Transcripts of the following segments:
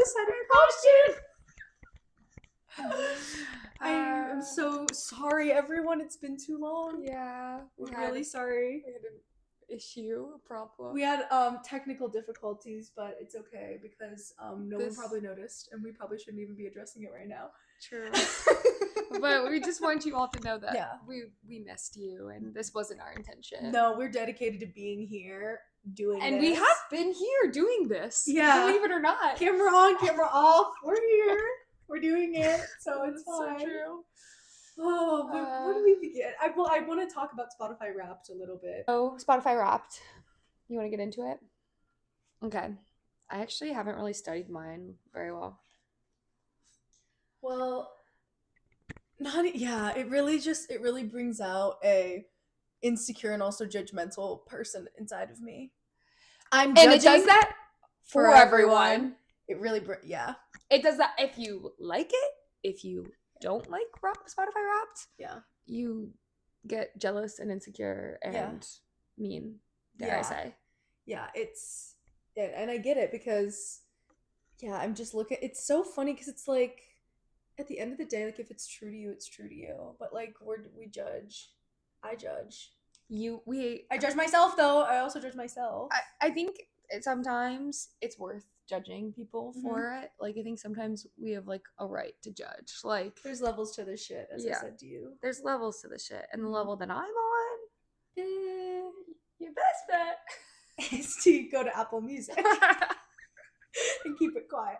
this side of the ocean. I am so sorry, everyone. It's been too long. Yeah. We're really sorry. We had an issue, a problem. We had technical difficulties, but it's okay because no one probably noticed, and we probably shouldn't even be addressing it right now. True. But we just want you all to know that we missed you, and this wasn't our intention. No, we're dedicated to being here doing and this. We have been here doing this. Yeah. Believe it or not. Camera on, camera off. We're here. We're doing it, so it's fine. So true. Oh, but where do we begin? I want to talk about Spotify Wrapped a little bit. Oh, Spotify Wrapped. You want to get into it? Okay. I actually haven't really studied mine very well. Well, it really brings out a insecure and also judgmental person inside of me. And it does that for everyone. It really, It does that if you like it, if you don't like Spotify Wrapped, you get jealous and insecure and mean, dare I say. Yeah, and I get it because, I'm just looking, it's so funny because it's like, at the end of the day, like, if it's true to you, it's true to you. But, like, we judge. I judge. I judge myself, though. I also judge myself. I think sometimes it's worth judging people for it. Like, I think sometimes we have, like, a right to judge. Like, there's levels to this shit, as I said to you. There's levels to this shit. And the level that I'm on, your best bet is to go to Apple Music. And keep it quiet.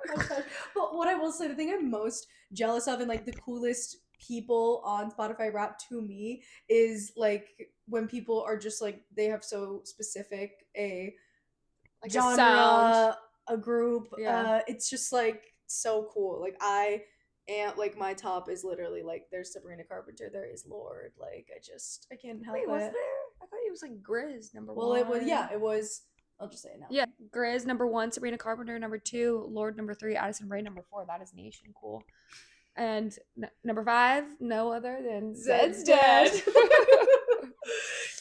But what I will say, the thing I'm most jealous of and like the coolest people on Spotify Wrapped to me is like when people are just like, they have so specific a like genre, a sound, a group. It's just like so cool. Like I am like, my top is literally like, there's Sabrina Carpenter, there is Lorde. Like I can't help it. Was there? I thought it was like Grizz number 1. Well, it was. I'll just say it now. Yeah, Grizz number 1, Sabrina Carpenter number 2, Lorde number 3, Addison Rae number 4. That is nation cool. And number 5, no other than Zed's Dead.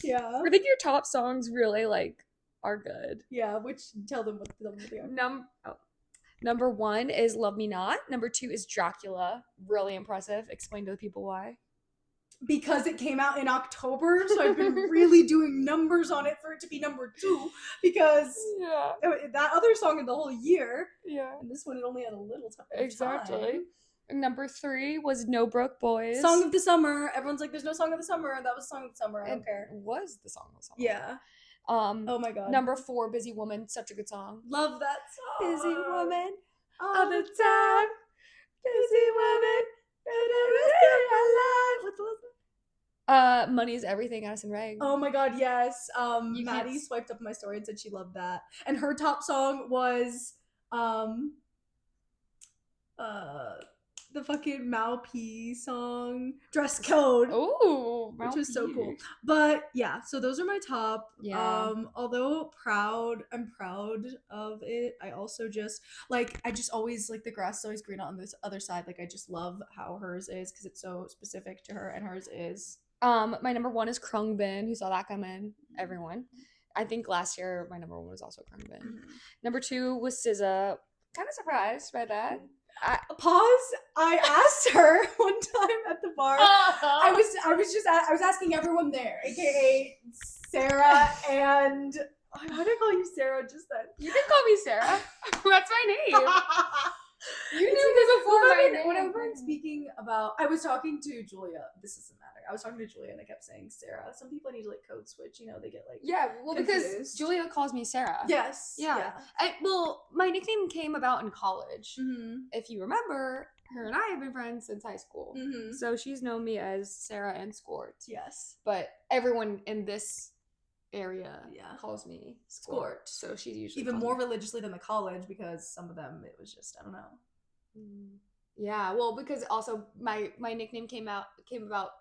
Yeah. I think your top songs really like are good. Yeah, which tell them what they are. Number 1 is Love Me Not. Number 2 is Dracula. Really impressive. Explain to the people why. Because it came out in October, so I've been really doing numbers on it for it to be number 2, because that other song in the whole year, and this one it only had a little time. Exactly. Number 3 was No Broke Boys. Song of the Summer. Everyone's like, there's no Song of the Summer. That was Song of the Summer. I don't care. It was the Song of the Summer. Yeah. Oh my god. Number 4, Busy Woman. Such a good song. Love that song. Busy woman all the time. Busy woman. What's the last one? Money is Everything, Addison Rae. Oh my god, yes. Maddie swiped up my story and said she loved that. And her top song was the fucking Mal P song, Dress Code. Oh, which was so cool. But yeah, so those are my top. Yeah. Although I'm proud of it. I also just always like the grass is always greener on this other side. Like I just love how hers is because it's so specific to her, and hers is. My number 1 is Krungbin. Who saw that come in? Everyone. I think last year my number 1 was also Krungbin. Mm-hmm. Number 2 was SZA. Kind of surprised by that. I asked her one time at the bar. I was asking everyone there, aka Sarah and why did I call you Sarah just then? You can call me Sarah. That's my name. You knew me before my name. Whenever I'm speaking about, I was talking to Julia. This doesn't matter. I was talking to Julia and I kept saying Sarah. Some people need to like code switch. You know, they get like confused. Because Julia calls me Sarah. Yes. Yeah. My nickname came about in college. Mm-hmm. If you remember, her and I have been friends since high school. Mm-hmm. So she's known me as Sarah and Skort. Yes. But everyone in this area calls me Skort. So she's usually even more religiously than the college, because some of them it was just, I don't know. Yeah, well, because also my nickname came about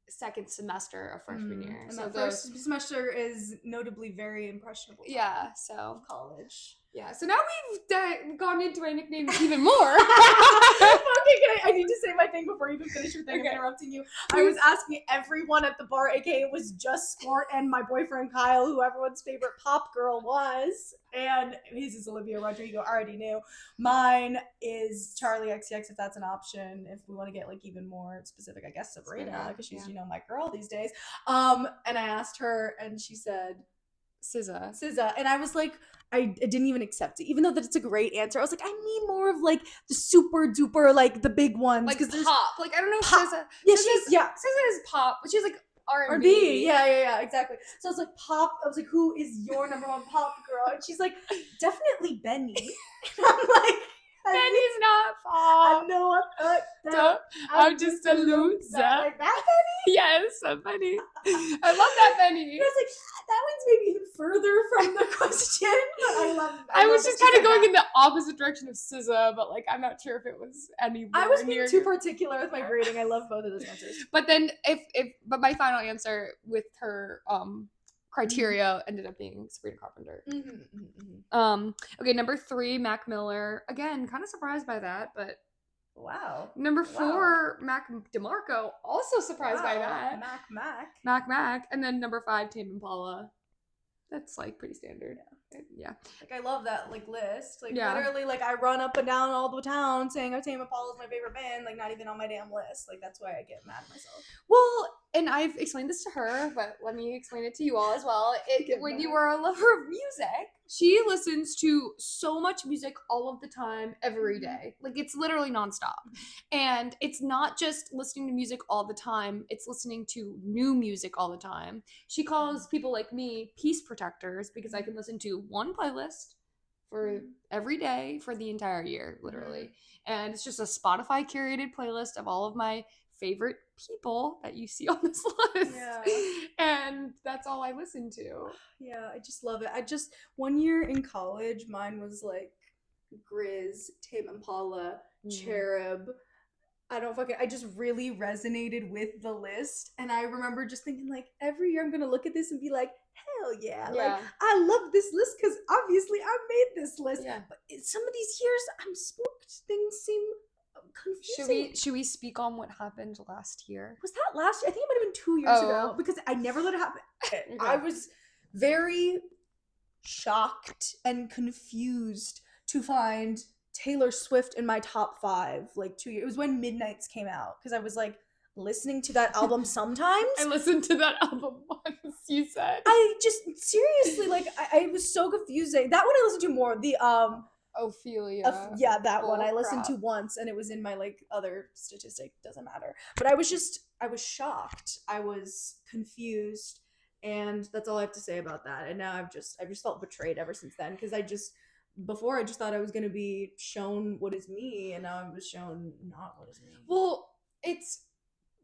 second semester of freshman year. And so the first semester is notably very impressionable. Yeah, so college. Yeah, so now we've gone into my nickname even more. Okay, I need to say my thing before you even finish your thing. I'm interrupting you. I was asking everyone at the bar, aka it was just Skort and my boyfriend Kyle, who everyone's favorite pop girl was. And his is Olivia Rodrigo. I already knew. Mine is Charlie XCX, if that's an option. If we want to get like even more specific, I guess Sabrina, because she's my girl these days. And I asked her, and she said SZA, and I was like, I didn't even accept it, even though that it's a great answer. I was like, I need more of like the super duper, like the big ones, like pop. Like I don't know, SZA. Yeah, SZA is pop, but she's like R&B. Yeah, exactly. So I was like, pop. I was like, who is your number one pop girl? And she's like, definitely Benny. And I'm like, Benny's not pop. I know. I'm just a loser. Like that Benny? Yes, I'm Benny. I love that Benny. I was like, that one's maybe even further from the question, but I love that. I was just kind of going in the opposite direction of SZA, but like I'm not sure if it was anywhere. I was being too particular with my grading. I love both of those answers. But then but my final answer with her criteria ended up being Sabrina Carpenter. Okay, number 3, Mac Miller. Again, kind of surprised by that, but wow. Number 4, Mac DeMarco. Also surprised by that. Mac. And then number 5, Tame Impala. That's like pretty standard. Yeah. Like I love that like list. Like literally like I run up and down all the town saying Tame Impala is my favorite band, like not even on my damn list. Like that's why I get mad at myself. Well, and I've explained this to her, but let me explain it to you all as well. When you are a lover of music, she listens to so much music all of the time, every day. Like it's literally nonstop. And it's not just listening to music all the time, it's listening to new music all the time. She calls people like me peace protectors because I can listen to one playlist for every day for the entire year, literally. And it's just a Spotify curated playlist of all of my favorite people that you see on this list. Yeah. And that's all I listen to. Yeah, I just love it. One year in college, mine was like Grizz, Tame Impala, Cherub. I just really resonated with the list. And I remember just thinking like every year I'm going to look at this and be like, hell yeah. Like I love this list because obviously I made this list. Yeah. But some of these years I'm spooked. Things seem confusing. Should we speak on what happened last year? Was that last year? I think it might have been 2 years ago because I never let it happen. Okay. I was very shocked and confused to find Taylor Swift in my top 5 like 2 years. It was when Midnights came out because I was like listening to that album sometimes. I listened to that album once, you said. I just seriously like I was so confusing. That one I listened to more. The Ophelia. That one I listened to once and it was in my like other statistic, doesn't matter. But I was shocked. I was confused, and that's all I have to say about that. And now I've just felt betrayed ever since then because before I just thought I was going to be shown what is me, and now I was shown not what is me. Well, it's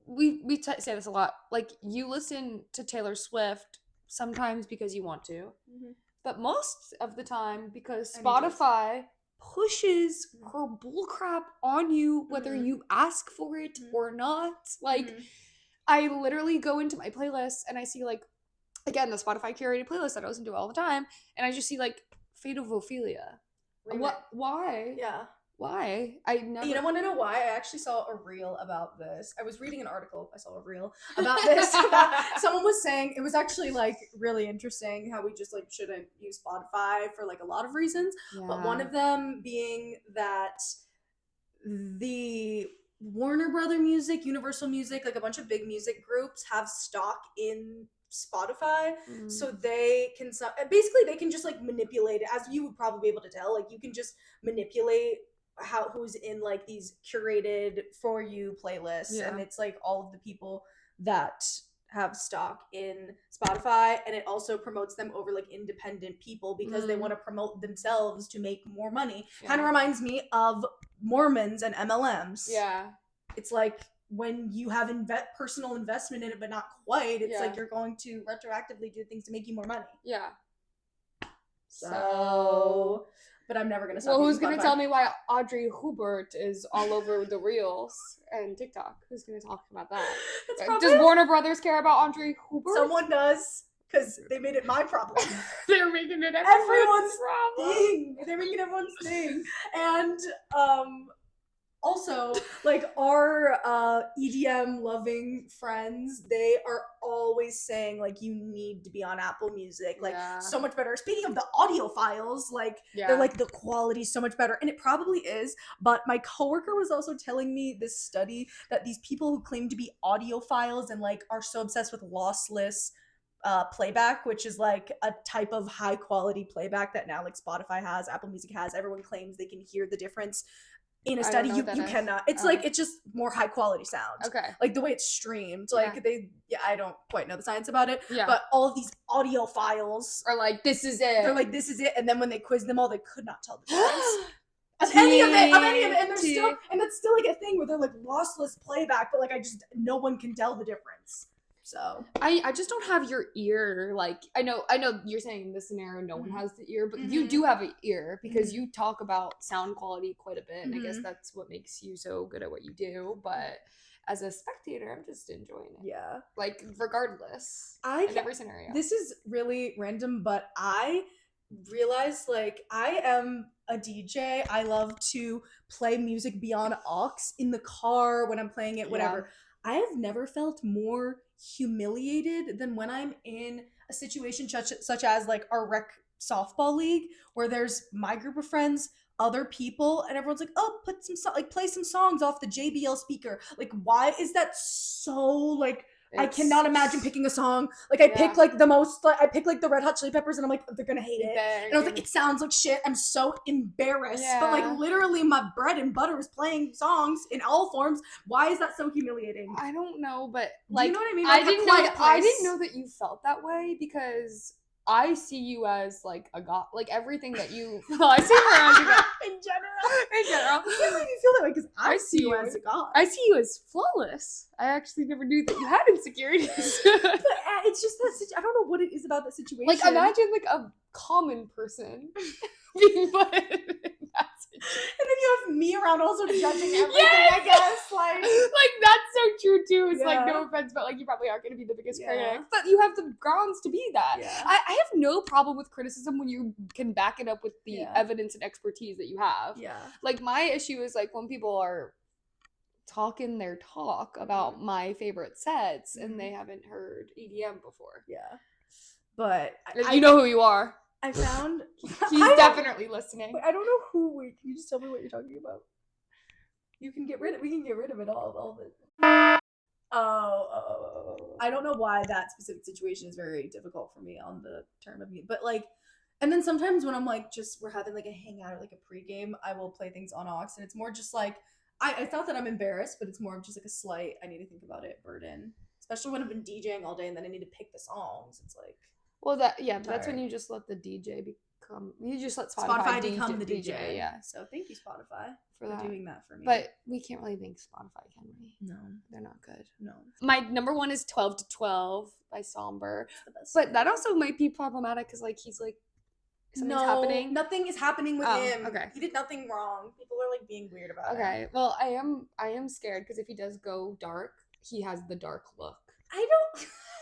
we say this a lot. Like you listen to Taylor Swift sometimes because you want to. But most of the time, because Spotify pushes her bullcrap on you, whether you ask for it or not. Like, I literally go into my playlist and I see, like, again, the Spotify curated playlist that I listen to all the time, and I just see, like, Fate of Ophelia. Why? Yeah. Why? I never. You don't want to know why? I actually saw a reel about this. I was reading an article. I saw a reel about this. Someone was saying it was actually like really interesting how we just like shouldn't use Spotify for like a lot of reasons. Yeah. But one of them being that the Warner Brother Music, Universal Music, like a bunch of big music groups have stock in Spotify, so they can they can just like manipulate it, as you would probably be able to tell. Like you can just manipulate who's in like these curated for you playlists, and it's like all of the people that have stock in Spotify, and it also promotes them over like independent people because they want to promote themselves to make more money. Kind of reminds me of Mormons and MLMs. Yeah, it's like when you have personal investment in it but not quite, it's like you're going to retroactively do things to make you more money. Yeah. So but I'm never gonna stop. Well, who's gonna tell me why Audrey Hubert is all over the reels and TikTok? Who's gonna talk about that? Does Warner Brothers care about Audrey Hubert? Someone does, because they made it my problem. They're making it everyone's problem. Thing. They're making everyone's thing. And Also, like our EDM loving friends, they are always saying like you need to be on Apple Music, like so much better. Speaking of the audio files, like they're like the quality's so much better, and it probably is. But my coworker was also telling me this study that these people who claim to be audiophiles and like are so obsessed with lossless playback, which is like a type of high quality playback that now like Spotify has, Apple Music has. Everyone claims they can hear the difference. In a study, you cannot. It's like it's just more high quality sound. Okay. Like the way it's streamed. Like I don't quite know the science about it. Yeah. But all of these audio files are like, this is it. They're like, this is it. And then when they quizzed them all, they could not tell the difference. Of any of it. And there's still, and that's still like a thing where they're like lossless playback, but like no one can tell the difference. So I just don't have your ear. Like I know you're saying in this scenario no one has the ear, but you do have an ear because you talk about sound quality quite a bit, and I guess that's what makes you so good at what you do. But as a spectator, I'm just enjoying it. Yeah. Like regardless, in every scenario. This is really random, but I realized like I am a DJ. I love to play music beyond aux in the car when I'm playing it, whatever. I have never felt more humiliated than when I'm in a situation such as like our rec softball league where there's my group of friends, other people, and everyone's like, oh, play some songs off the JBL speaker. Like, why is that so like I cannot imagine picking a song. Like I pick like the most, like I pick like the Red Hot Chili Peppers, and I'm like, they're gonna hate it. And I was like, it sounds like shit. I'm so embarrassed. But like literally, my bread and butter is playing songs in all forms. Why is that so humiliating? I don't know, but like, you know what I mean? Like, I didn't know that you felt that way because I see you as like a god, like everything that you. Well, I see you as a god in general. I can't make you feel that way because I see you as a god. I see you as flawless. I actually never knew that you had insecurities. But it's just that I don't know what it is about that situation. Like imagine like a common person being put in that situation. And then you have me around also judging everything, I guess. Like that's so true too. It's like no offense, but like you probably aren't gonna be the biggest critic. But you have the grounds to be that. Yeah. I have no problem with criticism when you can back it up with the evidence and expertise that you have. Yeah. Like my issue is like when people are talking their talk about my favorite sets and they haven't heard EDM before. Yeah. But you know who you are. I found he's definitely listening. Wait, I don't know who. Wait, can you just tell me what you're talking about? We can get rid of it all of it. Oh. I don't know why that specific situation is very difficult for me on the term of me, but like, and then sometimes when I'm like, we're having like a hangout or like a pregame, I will play things on aux, and it's more just like, I thought that I'm embarrassed, but it's more of just like a slight, I need to think about it, burden. Especially when I've been DJing all day and then I need to pick the songs. It's like, well, that's when you just let the DJ you just let Spotify become the DJ. Yeah. So thank you, Spotify, for doing that for me. But we can't really thank Spotify, can we? No. They're not good. No. My number one is 12 to 12 by Somber. But that also might be problematic because like he's like, something's happening. Nothing is happening with him. Okay. He did nothing wrong. People are like being weird about it. Okay. Well, I am scared because if he does go dark, he has the dark look.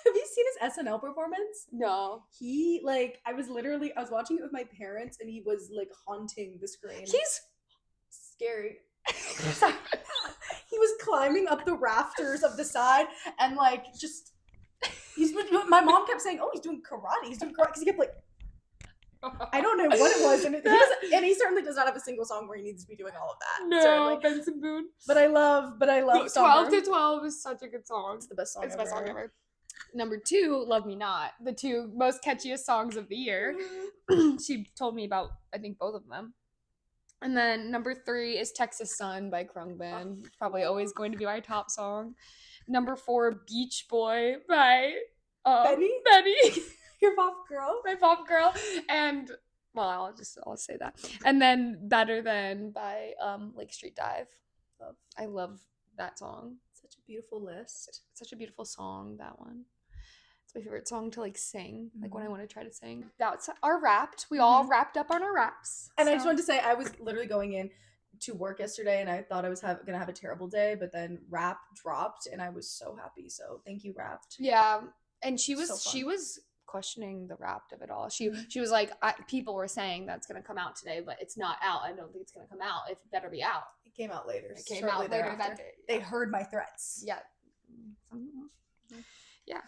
Have you seen his SNL performance? No. He I was watching it with my parents and he was like haunting the screen. He's scary. He was climbing up the rafters of the side and like just my mom kept saying, oh, he's doing karate because he kept like, I don't know what it was, and he certainly does not have a single song where he needs to be doing all of that. No, certainly. Benson Boone. But I love 12 to 12 is such a good song. It's the best song. It's the best song ever. Number 2, Love Me Not, the 2 most catchiest songs of the year. She told me about, I think, both of them. And then number 3 is Texas Sun by Krungban. Probably always going to be my top song. Number 4, Beach Boy by Benny. Your pop girl. My pop girl. And, well, I'll say that. And then Better Than by Lake Street Dive. I love that song. Such a beautiful list. Such a beautiful song, that one. It's my favorite song to sing, like when I want to try to sing. That's our Wrapped. We all wrapped up on our wraps. And I just wanted to say, I was literally going in to work yesterday and I thought I was gonna have a terrible day, but then Wrap dropped and I was so happy. So thank you, Wrapped. Yeah, and she was questioning the Wrapped of it all. She was like, people were saying that's gonna come out today, but it's not out. I don't think it's gonna come out. It better be out. came out later. It came shortly out later thereafter. that day. They heard my threats. Yeah. Yeah.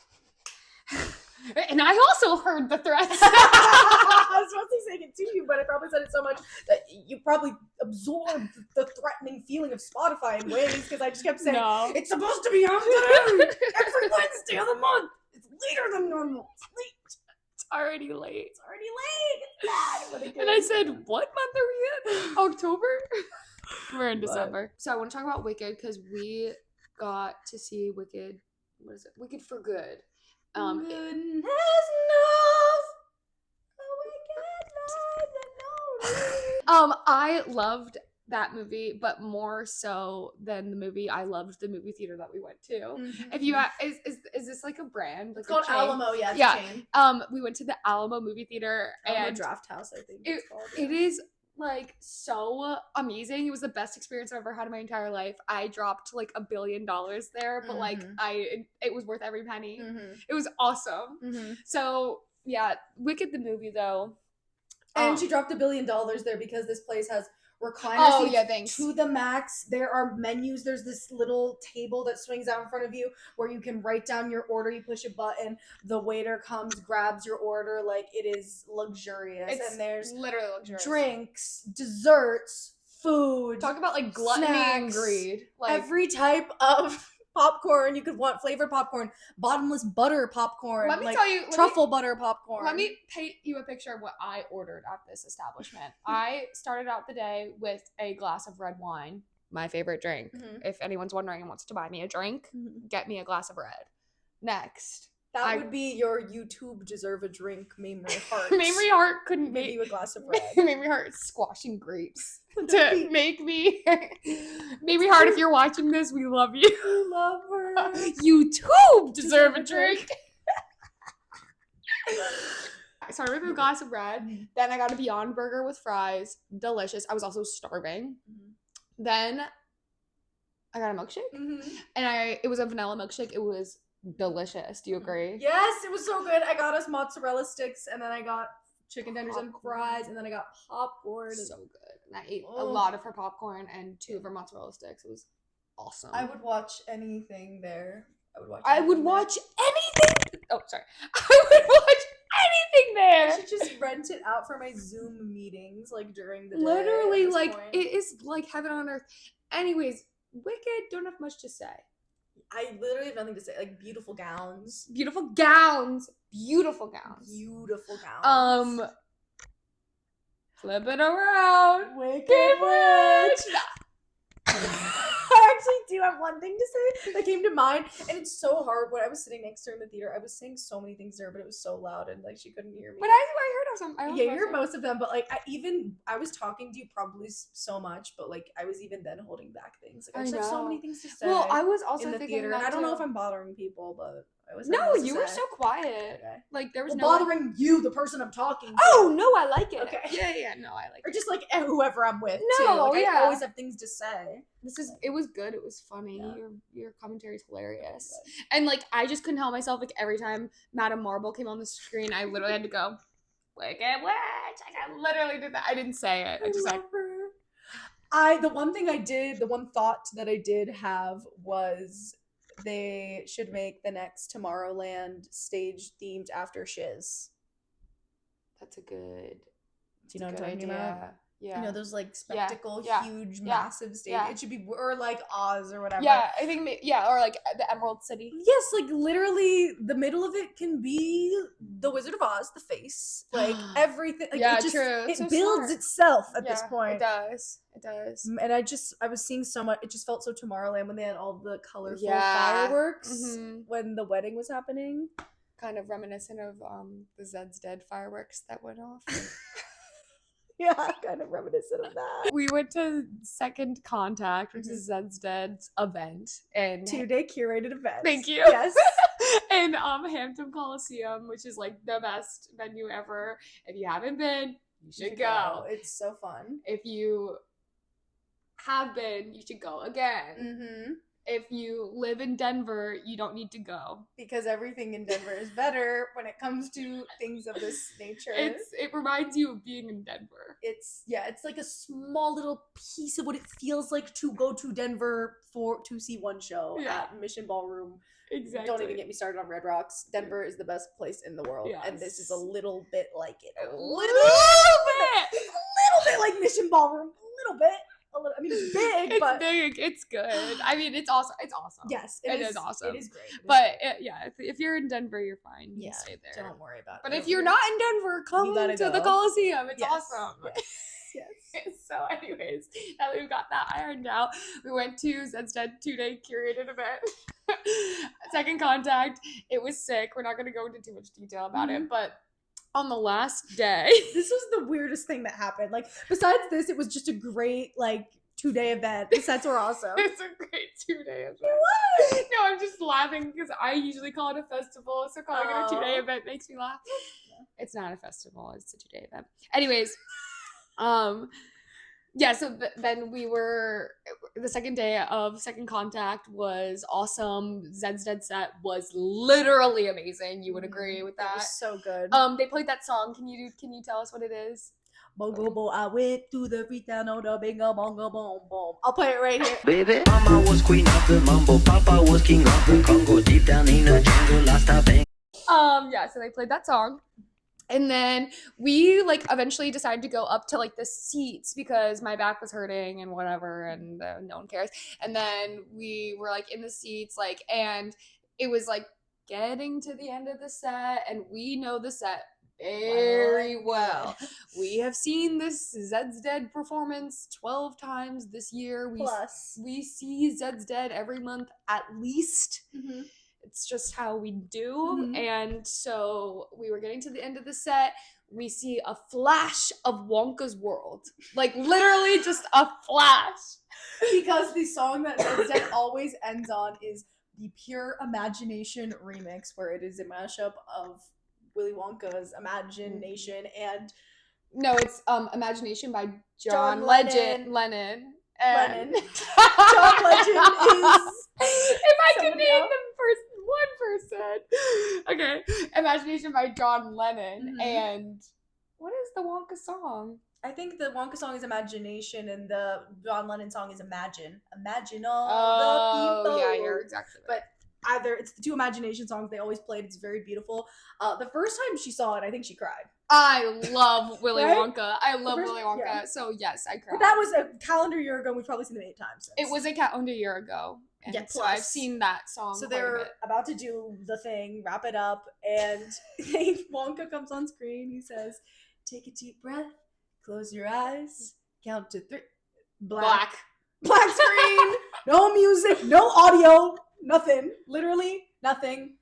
And I also heard the threats. I was mostly saying it to you, but I probably said it so much that you probably absorbed the threatening feeling of Spotify in ways, because I just kept saying, it's supposed to be on today! Every Wednesday of the month! It's later than normal. It's late. It's already late. It's already late. It's bad. And I said, what month are we in? October? We're in December. So I want to talk about Wicked, because we got to see Wicked. What is it? Wicked for Good. Goodness knows a wicked life that no I loved that movie, but more so than the movie, I loved the movie theater that we went to. Mm-hmm. If you is this like a brand? Like it's called Alamo, yeah. It's yeah. A chain. We went to the Alamo movie theater. Alamo and Draft House, I think it's called. It is like so amazing. It was the best experience I've ever had in my entire life. I dropped like $1 billion there, but like it was worth every penny. It was awesome. So yeah, Wicked the movie though. And she dropped $1 billion there because this place has recliner seats to the max. There are menus. There's this little table that swings out in front of you where you can write down your order. You push a button, the waiter comes, grabs your order. Like, it is luxurious. And there's literally luxurious. Drinks, desserts, food. Talk about like gluttony and greed. Like every type of popcorn you could want, flavored popcorn, bottomless butter popcorn. Let me tell you, truffle butter popcorn. Let me paint you a picture of what I ordered at this establishment. I started out the day with a glass of red wine, my favorite drink. If anyone's wondering and wants to buy me a drink, get me a glass of red. Next. That would be your YouTube deserve a drink, Mamrie Hart. Mamrie Hart couldn't make you a glass of red. Mamrie Hart squashing grapes to make me. Mamrie Hart, if you're watching this, we love you. We love her. YouTube deserve a drink. I started with a glass of red. Then I got a Beyond Burger with fries. Delicious. I was also starving. Then I got a milkshake. And it was a vanilla milkshake. It was delicious. Do you agree? Yes, it was so good. I got us mozzarella sticks, and then I got chicken tenders and fries, and then I got popcorn. So good. And I ate a lot of her popcorn and 2 of her mozzarella sticks. It was awesome. I would watch anything there. I would watch anything. Oh, sorry. I would watch anything there. I should just rent it out for my Zoom meetings, like during the day. Literally, like it is like heaven on earth. Anyways, Wicked, don't have much to say. I literally have nothing to say. Like, beautiful gowns. Beautiful gowns. Beautiful gowns. Beautiful gowns. Flip it around. Wicked Witch. I actually do have one thing to say that came to mind, and it's so hard. When I was sitting next to her in the theater, I was saying so many things to her, but it was so loud and like she couldn't hear me. But I heard of some. Yeah, you heard most of them, but like I was talking to you probably so much, but like I was even then holding back things. Like I just have so many things to say. Well, I was also in the thinking theater, that and I don't know if I'm bothering people, but I was. No, you were so quiet. Okay. Like there was no bothering you, the person I'm talking to. Oh no, I like it. Okay. Yeah, no, I like it. Or just like whoever I'm with. No, too. Like, yeah. I always have things to say. It was good. It was funny. Yeah. Your commentary is hilarious. And like I just couldn't help myself. Like every time Madame Marble came on the screen, I literally had to go, Wicked Witch. I literally did that. I didn't say it. I just like her. The one thought that I did have was they should make the next Tomorrowland stage themed after Shiz. That's a good. Do you know what I'm talking about? Yeah. You know those like spectacle, huge, massive stage. Yeah. It should be or like Oz or whatever. Yeah, I think or like the Emerald City. Yes, like literally the middle of it can be the Wizard of Oz, the face, like everything. Like, yeah, it just, true. It so builds smart. itself at this point. It does. It does. And I was seeing so much. It just felt so Tomorrowland when they had all the colorful fireworks when the wedding was happening. Kind of reminiscent of the Zed's Dead fireworks that went off. Yeah, kind of reminiscent of that. We went to Second Contact, which is Zed's Dead's event, and 2-day curated event. Thank you. Yes. And Hampton Coliseum, which is like the best venue ever. If you haven't been, you should go. It's so fun. If you have been, you should go again. if you live in Denver, you don't need to go. Because everything in Denver is better when it comes to things of this nature. It reminds you of being in Denver. It's like a small little piece of what it feels like to go to Denver to see one show at Mission Ballroom. Exactly. Don't even get me started on Red Rocks. Denver is the best place in the world, and this is a little bit like it. A little bit like Mission Ballroom. A little bit. I mean, it's big, it's big. It's good. I mean, it's awesome. It's awesome. Yes, it is awesome. It is great. But if you're in Denver, you're fine. You can stay there. Don't worry about it. But if you're not in Denver, come to the Coliseum. It's awesome. Yes. So, anyways, now that we've got that ironed out, we went to Zed's Dead 2-day curated event. Second Contact. It was sick. We're not going to go into too much detail about it, but on the last day, this was the weirdest thing that happened. Like, besides this, it was just a great, like, 2-day event. The sets were awesome. It's a great 2-day event. What? No, I'm just laughing because I usually call it a festival, so calling it a 2-day event makes me laugh. It's not a festival, it's a 2-day event. Anyways, so then the second day of Second Contact was awesome. Zed's Dead set was literally amazing. You would agree with that? It was so good. They played that song. Can you tell us what it is? Bongo bo, I went to the freetown on the bingo bongo boom boom. I'll play it right here. Baby, Mama was queen of the mambo, Papa was king of the Congo, deep down in the jungle, last I bang. So they played that song. And then we eventually decided to go up to the seats because my back was hurting and whatever, and no one cares. And then we were in the seats and it was getting to the end of the set, and we know the set very well. We have seen this Zed's Dead performance 12 times this year. We see Zed's Dead every month at least. Mm-hmm. It's just how we do. Mm-hmm. And so we were getting to the end of the set. We see a flash of Wonka's world. Literally just a flash. Because the song that Zed's Dead always ends on is the Pure Imagination remix, where it is a mashup of Willy Wonka's Imagination and... No, it's Imagination by John Lennon. Lennon. John Legend is... If I could name one person. Okay. Imagination by John Lennon. Mm-hmm. And what is the Wonka song? I think the Wonka song is Imagination and the John Lennon song is Imagine. Imagine all the people. Yeah, you're exactly right. But either it's the two Imagination songs they always played. It's very beautiful. The first time she saw it, I think she cried. I love Willy Wonka. I love Willy Wonka. Yeah. So yes, I cried. But that was a calendar year ago. We've probably seen them 8 times since. It was a calendar year ago. And so I've seen that song. So they're about to do the thing, wrap it up, and Wonka comes on screen. He says, "Take a deep breath, close your eyes, count to 3." Black screen, no music, no audio, nothing. Literally nothing.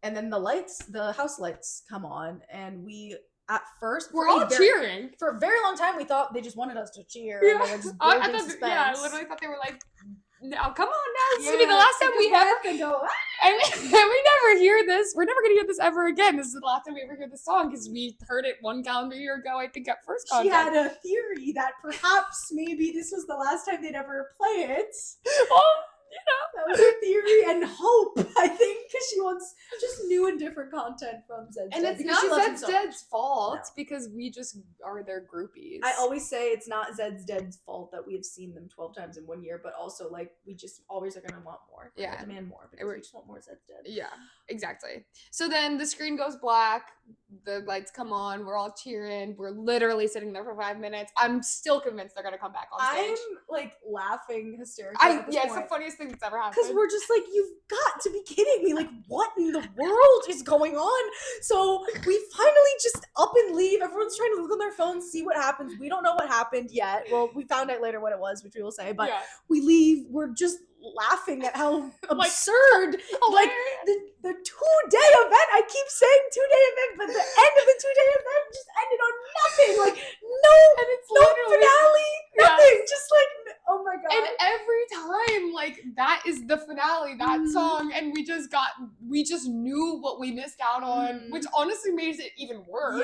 And then the house lights come on, and we at first we're all cheering. For a very long time, we thought they just wanted us to cheer. Yeah, and they were just building suspense. I literally thought they were now come on now. This is gonna be the last time we ever go. And we never hear this. We're never gonna hear this ever again. This is the last time we ever hear this song because we heard it 1 calendar year ago. I think at First Contact. She had a theory that perhaps maybe this was the last time they'd ever play it. Well, that was her theory and hope, I think, because she wants just new and different content from Zed's Dead. And it's not Zed's Dead's fault because we just are their groupies. I always say it's not Zed's Dead's fault that we have seen them 12 times in 1 year, but also we just always are going to want more. Yeah. We'll demand more because we just want more Zed's Dead. Yeah, exactly. So then the screen goes black, the lights come on, we're all cheering, we're literally sitting there for 5 minutes. I'm still convinced they're going to come back on stage. I'm laughing hysterically at this point. It's the funniest thing that's ever happened. Because we're just you've got to be kidding me. What in the world is going on? So we finally just up and leave. Everyone's trying to look on their phones, see what happens. We don't know what happened yet. Well, we found out later what it was, which we will say. But we leave. We're just laughing at how absurd. The 2-day event. I keep saying 2-day event, but the end of the 2-day event just ended on nothing. And it's no finale. Nothing. Just oh my god. And every time, that is the finale, that song, and we just knew what we missed out on, which honestly made it even worse.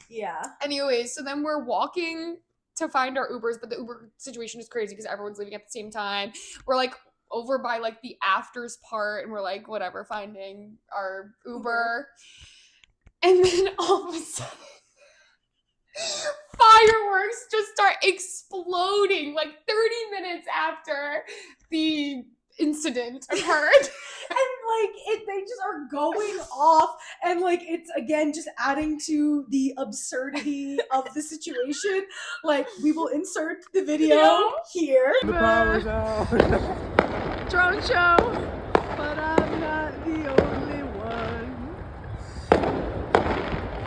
Yeah. Anyways, so then we're walking to find our Ubers, but the Uber situation is crazy because everyone's leaving at the same time. We're over by like the afters part, and we're like, whatever, finding our Uber. And then all of a sudden, fireworks just start exploding like 30 minutes after the incident occurred. And like they just are going off, and like it's again just adding to the absurdity of the situation. Like we will insert the video here. The power's out. Drone show, but I'm not the only one.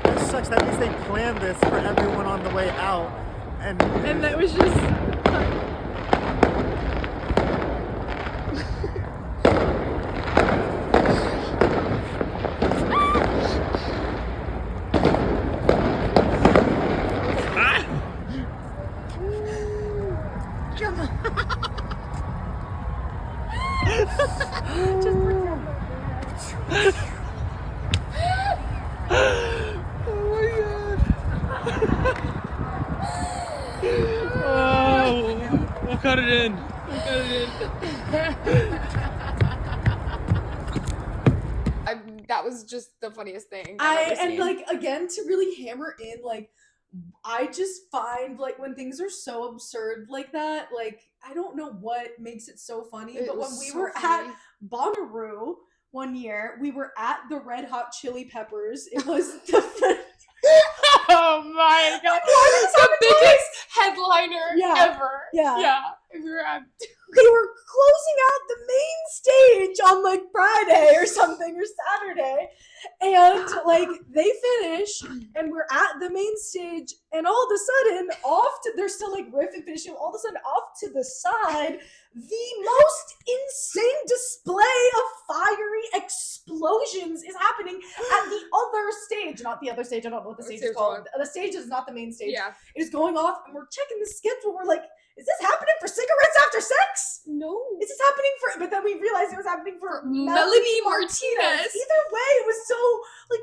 It sucks. That means they planned this for everyone on the way out, and that was just. Just pretend we'll cut it in. That was just the funniest thing and like again to really hammer in, like I just find like when things are so absurd like that, like I don't know what makes it so funny, but when we were at Bonnaroo one year, we were at the Red Hot Chili Peppers. It was the oh my god, the biggest headliner ever. Yeah. We were at They were closing out the main stage on like Friday or something, or Saturday, and like they finish and we're at the main stage, and all of a sudden they're still like riffing, finishing, all of a sudden off to the side, the most insane display of fiery explosions is happening at the other stage. Not the other stage, I don't know what the stage is called. The stage is not the main stage. Yeah. It is going off, and we're checking the schedule. We're like, is this happening for cigarettes after sex? No. Is this happening for, but then we realized it was happening for Melanie Martinez. Either way, it was so, like,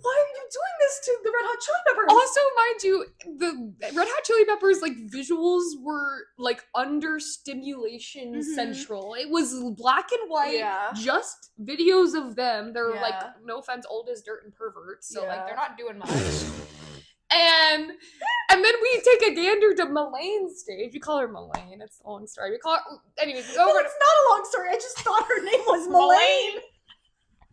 why are you doing this to the Red Hot Chili Peppers? Also, mind you, the Red Hot Chili Peppers, like, visuals were, like, under stimulation central. It was black and white, just videos of them. They're, like, no offense, old as dirt and perverts, so, like, they're not doing much. And then we take a gander to Melane's stage. We call her Melaine. It's a long story. We call her... Anyways, we go over it's not a long story. I just thought her name was Melaine.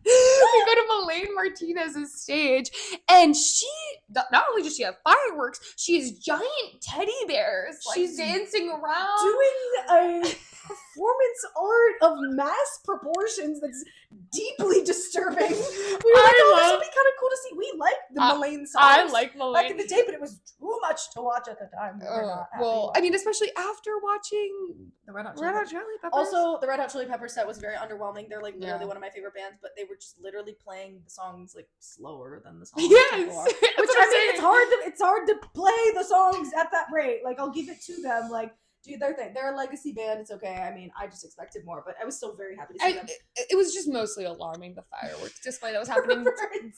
We go to Melaine Martinez's stage, and she, not only does she have fireworks, she has giant teddy bears, like, she's dancing around. Doing a performance art of mass proportions that's deeply disturbing. We were like, this would be kind of cool to see. We like the Melaine songs. I like Melaine. Back in the day, but it was too much to watch at the time. Well, I mean, especially after watching the Red Hot Chili Peppers. Also, the Red Hot Chili Peppers set was very underwhelming. They're like literally one of my favorite bands, but they were just literally playing the songs like slower than the songs. Yes, which I mean, it's hard to play the songs at that rate. Like, I'll give it to them. Like, do their thing. They're a legacy band. It's okay. I mean, I just expected more, but I was still very happy to see them. It was just mostly alarming, the fireworks display that was happening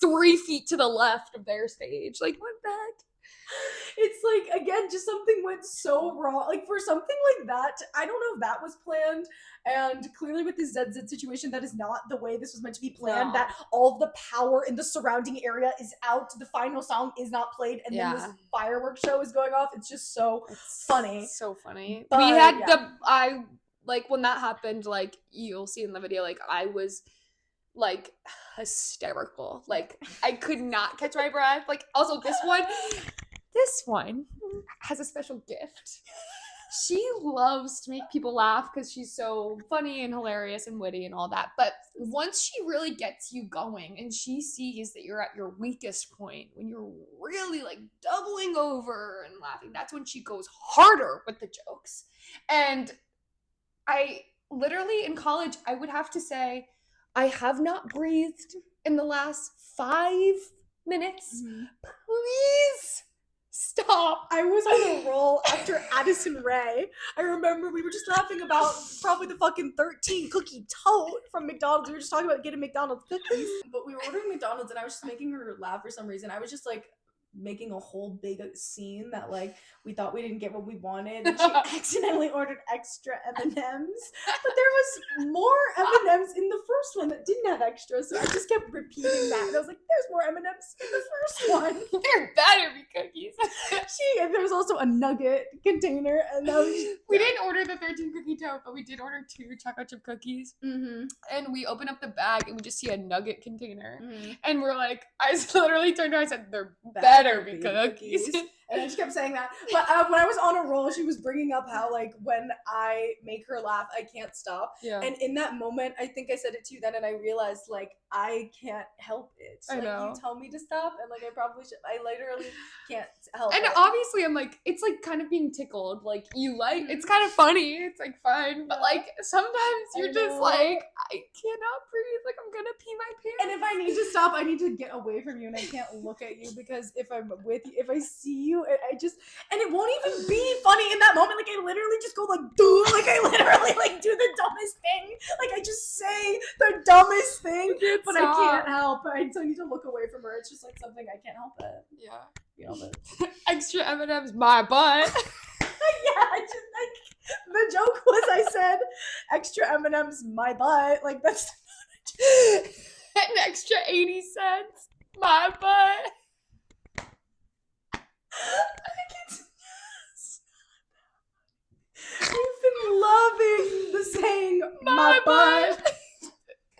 3 feet to the left of their stage. Like, what the heck? It's like, again, just something went so wrong. Like, for something like that, I don't know if that was planned. And clearly with the ZZ situation, that is not the way this was meant to be planned. No. That all of the power in the surrounding area is out. The final song is not played. And then this fireworks show is going off. It's just so funny. So funny. But, we had like, when that happened, like, you'll see in the video, like, I was like hysterical. Like, I could not catch my breath. Like, also this one has a special gift. She loves to make people laugh because she's so funny and hilarious and witty and all that. But once she really gets you going and she sees that you're at your weakest point, when you're really like doubling over and laughing, that's when she goes harder with the jokes. And I literally in college, I would have to say, I have not breathed in the last 5 minutes. Please stop. I was on a roll after Addison Rae. I remember we were just laughing about probably the fucking 13 cookie tote from McDonald's. We were just talking about getting McDonald's cookies. But we were ordering McDonald's and I was just making her laugh for some reason. I was just like, making a whole big scene that like we thought we didn't get what we wanted, and she accidentally ordered extra M&Ms, but there was more M&Ms in the first one that didn't have extra, so I just kept repeating that, and I was like, there's more M&Ms in the first one. There better be cookies. And there was also a nugget container, and that was we didn't order the 13 cookie dough, but we did order 2 chocolate chip cookies. mm-hmm. And we open up the bag and we just see a nugget container. Mm-hmm. And we're like, I literally turned around and said, there better be cookies. And I just kept saying that. But when I was on a roll, she was bringing up how, like, when I make her laugh, I can't stop. Yeah. And in that moment, I think I said it to you then, and I realized, like, I can't help it. So, I like, know. you tell me to stop, and, like, I probably should. I literally can't help And it. obviously, I'm like, it's like kind of being tickled. Like, you like, it's kind of funny. It's like fun. But, like, sometimes you're just like, I cannot breathe. Like, I'm going to pee my pants. And if I need to stop, I need to get away from you, and I can't look at you, because if I'm with you, if I see you, and it won't even be funny in that moment. Like, I literally just go like, dude, like I literally like do the dumbest thing. Like, I just say the dumbest thing, but I can't help it. So I need to look away from her. It's just like something I can't help it. Yeah. You know, but Extra M&M's, my butt. yeah, I just like the joke was I said extra M&M's, my butt. Like, that's An extra 80 cents, my butt. You've been loving the saying my butt.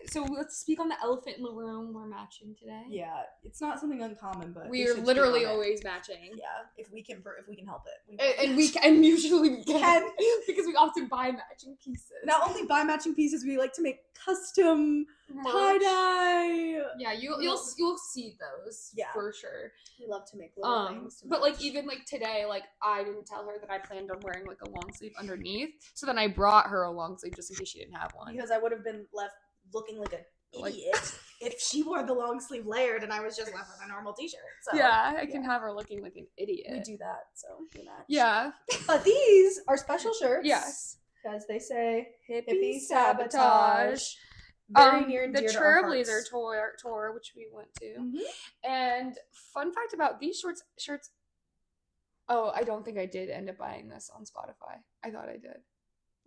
So let's speak on the elephant in the room. We're matching today. Yeah, it's not something uncommon, but We are literally always matching. Yeah, if we can help it. And usually we can because we often buy matching pieces. Not only buy matching pieces, we like to make custom tie-dye. Yeah, you'll see those for sure. We love to make little things. But like even like today, like I didn't tell her that I planned on wearing like a long sleeve underneath. So then I brought her a long sleeve just in case she didn't have one. Because I would have been left looking like an idiot if she wore the long sleeve layered and I was just left with a normal t-shirt. So yeah, I can have her looking like an idiot. We do that, so we match. Yeah. But these are special shirts. Yes. Because they say Hippie Sabotage. Very near and the dear to our Trailblazer hearts. tour, which we went to. Mm-hmm. And fun fact about these shirts. Oh, I don't think I did end up buying this on Spotify. I thought I did.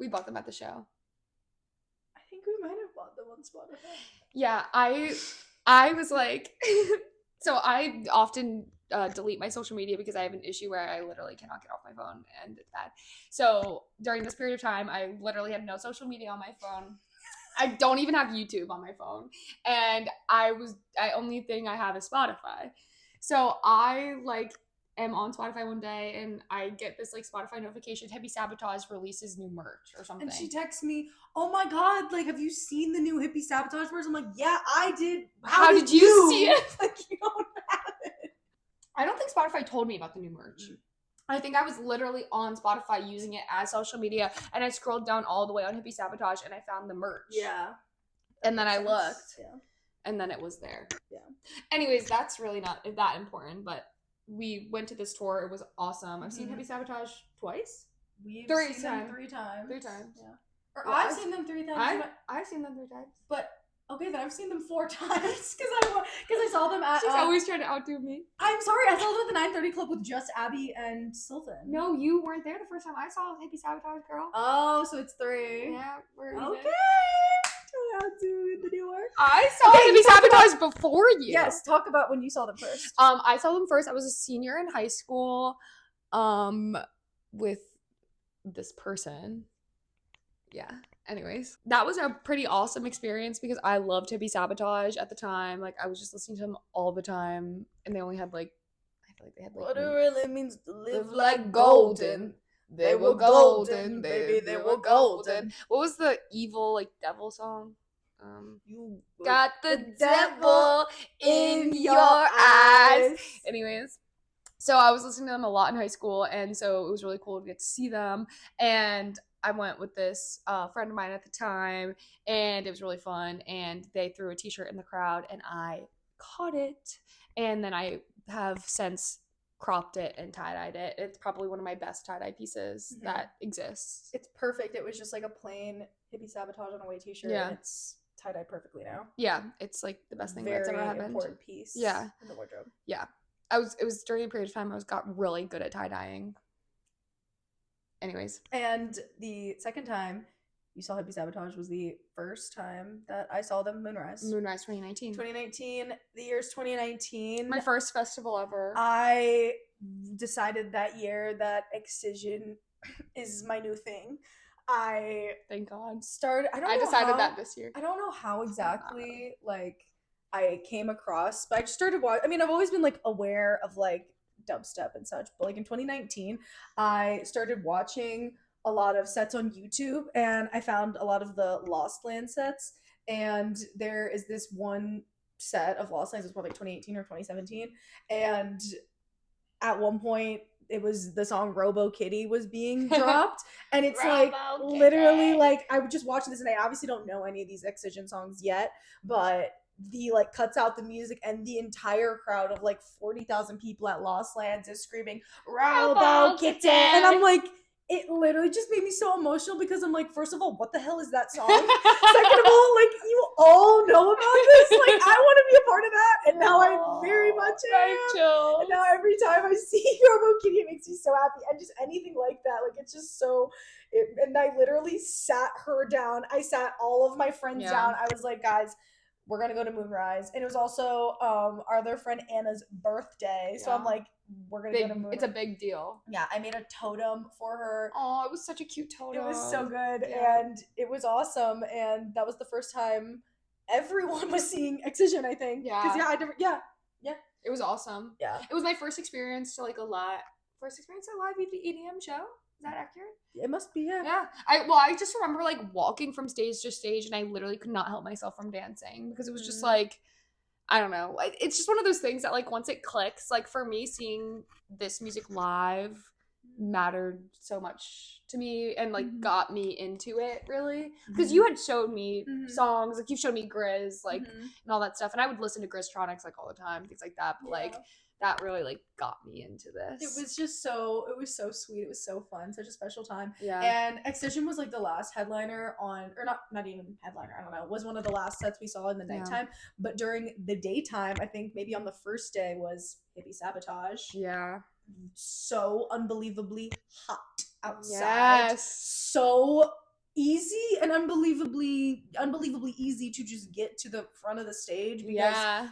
We bought them at the show. I think we might have bought them on Spotify. Yeah, I was like, so I often delete my social media because I have an issue where I literally cannot get off my phone, and it's bad. So during this period of time, I literally had no social media on my phone. I don't even have YouTube on my phone, and only thing I have is Spotify. So I like am on Spotify one day and I get this like Spotify notification, Hippie Sabotage releases new merch or something. And she texts me, oh my god, like, have you seen the new Hippie Sabotage version? I'm like, yeah, I did. How did you see it? Like, you don't have it. I don't think Spotify told me about the new merch. I think I was literally on Spotify using it as social media, and I scrolled down all the way on Hippie Sabotage and I found the merch. Yeah. And then I looked. Yeah. And then it was there. Yeah. Anyways, that's really not that important, but we went to this tour. It was awesome. I've seen Hippie Sabotage twice. We've Three seen them times. 3 times. 3 times. Yeah. Or Well, I've seen them 3 times. I've seen them 3 times. But okay, then I've seen them 4 times because I saw them at. She's always trying to outdo me. I'm sorry, I saw them at the 9:30 Club with just Abby and Sylvan. No, you weren't there the first time I saw Hippie Sabotage, girl. Oh, so it's 3. Yeah, we're even. Okay. Outdo the new work. I saw Hippie Sabotage before you. Yes, talk about when you saw them first. I saw them first. I was a senior in high school, with this person. Yeah. Anyways, that was a pretty awesome experience because I loved Hippie Sabotage at the time. Like, I was just listening to them all the time, and they only had like, I feel like they had like. What it really means to live like golden. They were golden, baby. They were golden. What was the evil like devil song? You got the devil in your eyes. Anyways, so I was listening to them a lot in high school, and so it was really cool to get to see them. And I went with this friend of mine at the time, and it was really fun. And they threw a t-shirt in the crowd, and I caught it. And then I have since cropped it and tie-dyed it. It's probably one of my best tie-dye pieces that exists. It's perfect. It was just like a plain Hippie Sabotage on a white t-shirt. Yeah. And it's tie-dyed perfectly now. Yeah, it's like the best thing that's ever happened. Very important piece Yeah. in the wardrobe. Yeah. it was during a period of time I got really good at tie-dyeing. Anyways. And the second time you saw Hippie Sabotage was the first time that I saw them Moonrise. Moonrise 2019. 2019. The year's 2019. My first festival ever. I decided that year that Excision is my new thing. Thank God. I decided that this year. I don't know how exactly like I came across, but I just started watching. I mean, I've always been like aware of like dubstep and such, but like in 2019, I started watching a lot of sets on YouTube, and I found a lot of the Lost Land sets. And there is this one set of Lost Lands. It was probably 2018 or 2017, and at one point it was the song Robo Kitty was being dropped, and it's like literally like I would just watch this, and I obviously don't know any of these Excision songs yet, but the like cuts out the music, and the entire crowd of like 40,000 people at Lost Lands is screaming Robo Kitty, and I'm like, it literally just made me so emotional, because I'm like, first of all, what the hell is that song? Second of all, like, you all know about this. Like, I want to be a part of that, and now I very much am. And now every time I see Robo Kitty, it makes me so happy, and just anything like that. Like, it's just so. And I literally sat her down. I sat all of my friends down. I was like, guys, we're gonna go to Moonrise, and it was also our other friend Anna's birthday. So I'm like, we're gonna go to Moonrise. It's a big deal. Yeah, I made a totem for her. Oh, it was such a cute totem. It was so good, and it was awesome, and that was the first time everyone was seeing Excision, I think. Yeah. Because It was awesome. Yeah. It was my first experience to like a live EDM show. Is that accurate? It must be, yeah. Yeah. I just remember like walking from stage to stage, and I literally could not help myself from dancing, because it was just like, I don't know. It's just one of those things that like once it clicks, like for me, seeing this music live mattered so much to me, and like got me into it, really. Because you had showed me songs, like you showed me Grizz, like and all that stuff, and I would listen to Grizztronics like all the time, things like that. But like that really like got me into this. It was so sweet. It was so fun. Such a special time. Yeah. And Excision was like the last headliner on, or not even headliner, I don't know, was one of the last sets we saw in the nighttime. But during the daytime, I think maybe on the first day was Hippie Sabotage. Yeah. So unbelievably hot outside. Yes. So easy and unbelievably easy to just get to the front of the stage, because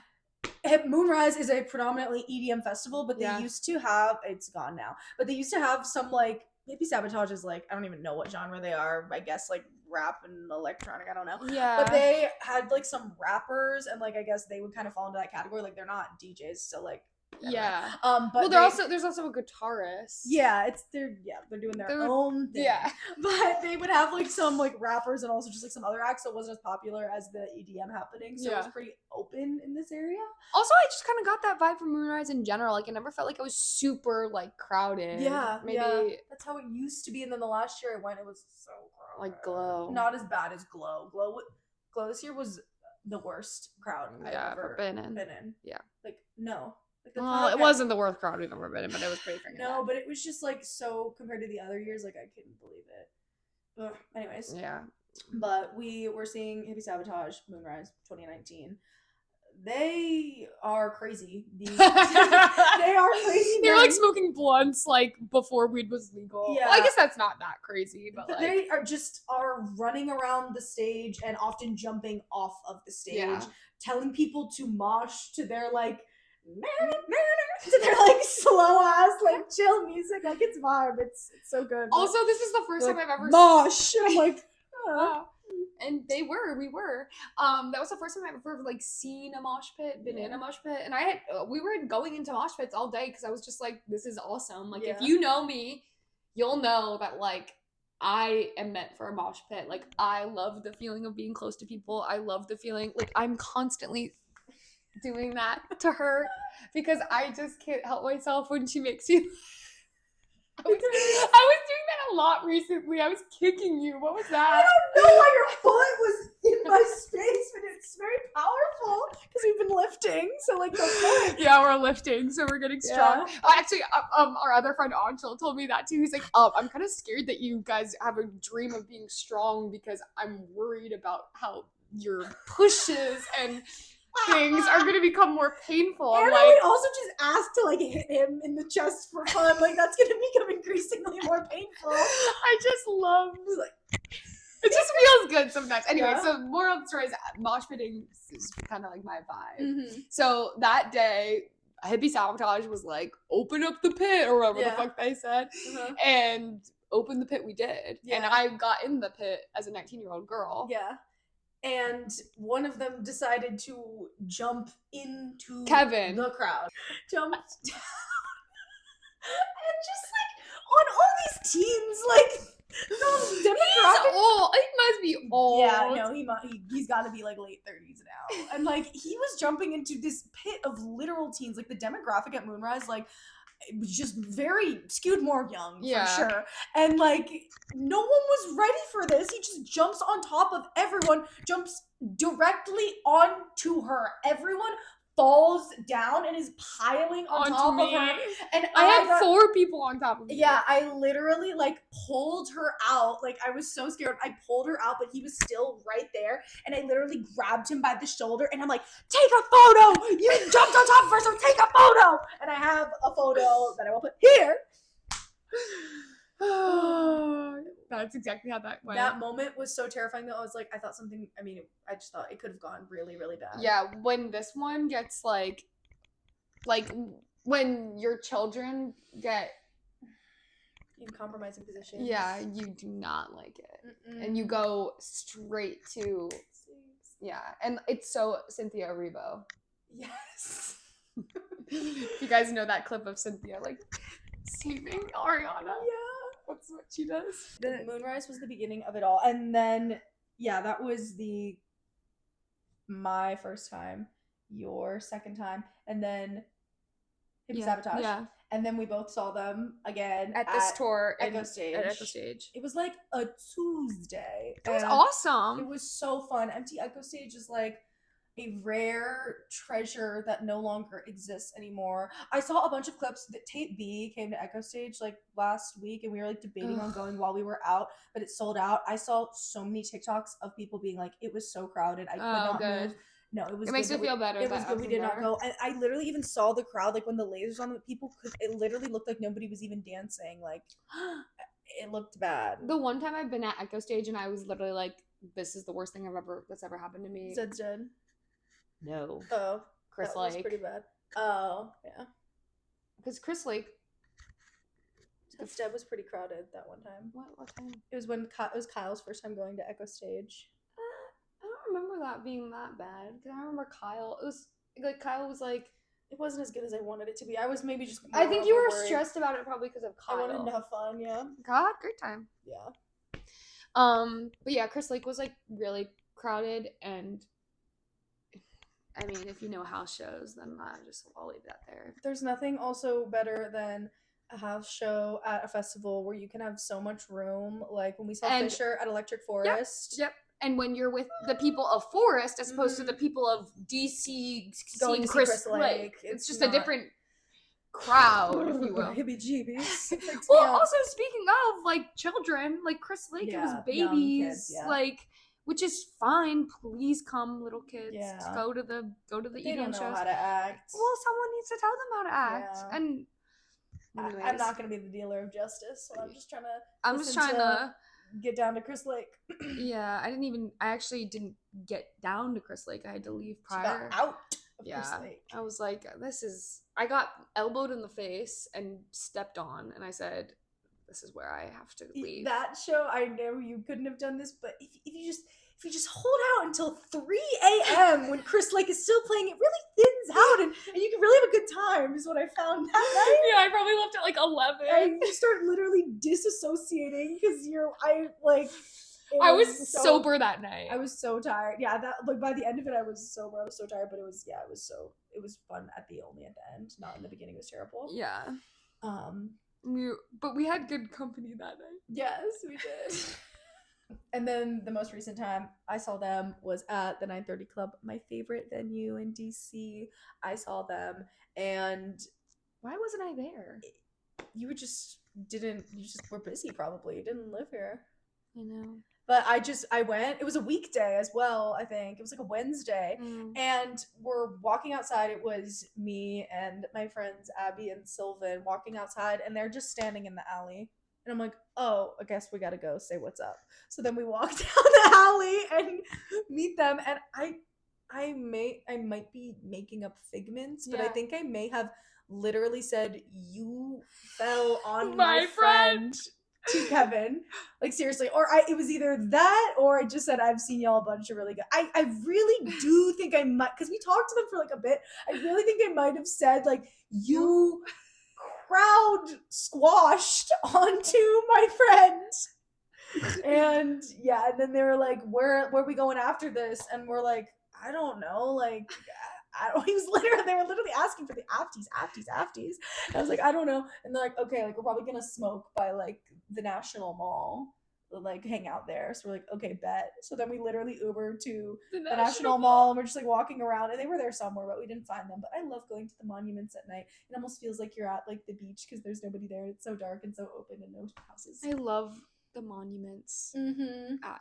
Moonrise is a predominantly EDM festival, but they used to have, it's gone now, but they used to have some like, Hippie Sabotage is like, I don't even know what genre they are, I guess like rap and electronic, I don't know. Yeah. But they had like some rappers, and like I guess they would kind of fall into that category, like they're not DJs, so like but there's also a guitarist. They're doing their own thing. But they would have like some like rappers and also just like some other acts, so it wasn't as popular as the EDM happening, so it was pretty open in this area. Also, I just kind of got that vibe from Moonrise in general. Like, it never felt like it was super like crowded. Maybe that's how it used to be, and then the last year I went, it was so crowded. Like Glow, not as bad as Glow this year was the worst crowd I've ever been in. Like, no. Well, it wasn't the worst crowd we've ever been in, but it was pretty freaking bad. But it was just like so compared to the other years, like I couldn't believe it. Ugh. Anyways. Yeah. But we were seeing Hippie Sabotage Moonrise 2019. They are crazy. They are crazy. They're like smoking blunts like before weed was legal. Yeah. Well, I guess that's not that crazy, but like they are running around the stage and often jumping off of the stage, telling people to mosh to their like to their like slow ass like chill music, like it's vibe. It's so good. Also, this is the first time I've ever mosh. I'm like, and we were. That was the first time I've ever like seen a mosh pit, been in a mosh pit, and we were going into mosh pits all day because I was just like, this is awesome. Like if you know me, you'll know that like I am meant for a mosh pit. Like I love the feeling of being close to people. I love the feeling like I'm constantly doing that to her because I just can't help myself when she makes me. I was doing that a lot recently. I was kicking you. What was that? I don't know why your foot was in my space, but it's very powerful because we've been lifting. So like the foot. Yeah, we're lifting, so we're getting strong. Actually, our other friend Anshul told me that too. He's like, I'm kind of scared that you guys have a dream of being strong because I'm worried about how your pushes and things are gonna become more painful. I'm And like, I would also just ask to like hit him in the chest for fun. Like that's gonna become increasingly more painful. I just love. Like, It just feels good sometimes. Anyway, Yeah. so moral of the story is mosh pitting is kind of like my vibe. mm-hmm. So that day, Hippie Sabotage was like, open up the pit or whatever Yeah. the fuck they said. Uh-huh. And open the pit we did. Yeah. And I got in the pit as a 19-year-old girl. Yeah. And one of them decided to jump into Kevin. the crowd. Jumped down. And just like on all these teens, like those He's demographic. old. He must be old. Yeah, no, he's got to be like late 30s now. And like he was jumping into this pit of literal teens. Like the demographic at Moonrise, like it was just very skewed more young Yeah. for sure. And like no one was ready for this. He just jumps on top of everyone, jumps directly onto her. Everyone falls down and is piling on Onto top me. of her. And I had got- 4 people on top of me. Yeah, I literally like pulled her out. Like I was so scared. I pulled her out, but he was still right there. And I literally grabbed him by the shoulder and I'm like, take a photo! You jumped on top of her, so take a photo! And I have a photo that I will put here. That's exactly how that went. That moment was so terrifying though. I was like, I just thought it could have gone really, really bad. Yeah, when this one gets like when your children get, In compromising position. yeah, you do not like it. Mm-mm. And you go straight to, yeah, and it's so Cynthia Erivo. Yes. If you guys know that clip of Cynthia like saving Ariana. Yeah. That's what she does. The Moonrise was the beginning of it all. And then, yeah, that was my first time, your second time, and then Hippie Sabotage. Yeah. And then we both saw them again At this tour Echo Stage. At Echo Stage. It was like a Tuesday. It was and awesome. It was so fun. Empty Echo Stage is like a rare treasure that no longer exists anymore. I saw a bunch of clips that Tape B came to Echo Stage like last week and we were like debating on going while we were out, but it sold out. I saw so many TikToks of people being like, it was so crowded. I could not move. No, it was It makes good me that feel better. It was that good we I'm did not there. go. And I literally even saw the crowd, like when the lasers on the people it literally looked like nobody was even dancing. Like it looked bad. The one time I've been at Echo Stage and I was literally like, this is the worst thing that's ever happened to me. Zed's dead. No. Oh. Chris that was Lake. pretty bad. Oh, yeah. Because Chris Lake. Zed's dead was pretty crowded that one time. What time? It was when it was Kyle's first time going to Echo Stage. I don't remember that being that bad. Because I remember Kyle. It was like Kyle was like. It wasn't as good as I wanted it to be. I was maybe just. I think you were worried. stressed about it probably because of Kyle. I wanted to have fun. Yeah. God, great time. Yeah. But yeah, Chris Lake was like really crowded, and I mean, if you know house shows, then I'll leave that there. There's nothing also better than a house show at a festival where you can have so much room. Like when we saw And- Fisher at Electric Forest. Yep. And when you're with the people of Forest as opposed to the people of DC Going to see Chris Lake. it's just not- a different crowd, if you will. Heebie-jeebies. It freaks me Well, out. also speaking of like children, like Chris Lake, it was Yeah, young babies, kids, yeah. like, which is fine. Please come, little kids. Yeah. Go to the They eating don't know shows. how to act. Well, someone needs to tell them how to act. Yeah. And I'm anyways, not gonna be the dealer of justice, so I'm just trying to. I'm just listen trying to. get down to Chris Lake. Yeah, I actually didn't get down to Chris Lake. I had to leave She got prior. out of Yeah. Chris Lake. I was like, I got elbowed in the face and stepped on, and I said, this is where I have to leave. That show, I know you couldn't have done this, but if you just hold out until 3 a.m. when Chris Lake is still playing, it really thins out and you can really have a good time, is what I found that night. Yeah, I probably left at like 11. And you start literally disassociating because I was sober that night. I was so tired. Yeah, that like by the end of it I was sober. I was so tired, but it was fun at the end. Not in the beginning. It was terrible. Yeah. Um But we had good company that night. Yes, we did. And then the most recent time I saw them was at the 930 Club, my favorite venue in DC. I saw them and Why wasn't I there? you just were busy probably. You didn't live here. You know. But I went. It was a weekday as well, I think. It was like a Wednesday. And we're walking outside. It was me and my friends Abby and Sylvan walking outside, and they're just standing in the alley. And I'm like, oh, I guess we gotta go say what's up. So then we walk down the alley and meet them. And I might be making up figments, but I think I may have literally said, you fell on my friend to Kevin. Like, seriously. Or it was either that, or I just said, I've seen y'all a bunch of really good. I really do think I might, because we talked to them for like a bit. I really think I might have said, like, you crowd squashed onto my friend. And yeah, and then they were like, where are we going after this? And we're like, I don't know, like, they were literally asking for the afties. And I was like, I don't know. And they're like, okay, like, we're probably gonna smoke by like the National Mall, like hang out there. So we're like, okay, bet. So then we literally Ubered to the National Mall, and we're just like walking around, and they were there somewhere, but we didn't find them. But I love going to the monuments at night. It almost feels like you're at like the beach because there's nobody there. It's so dark and so open and no houses. I love the monuments.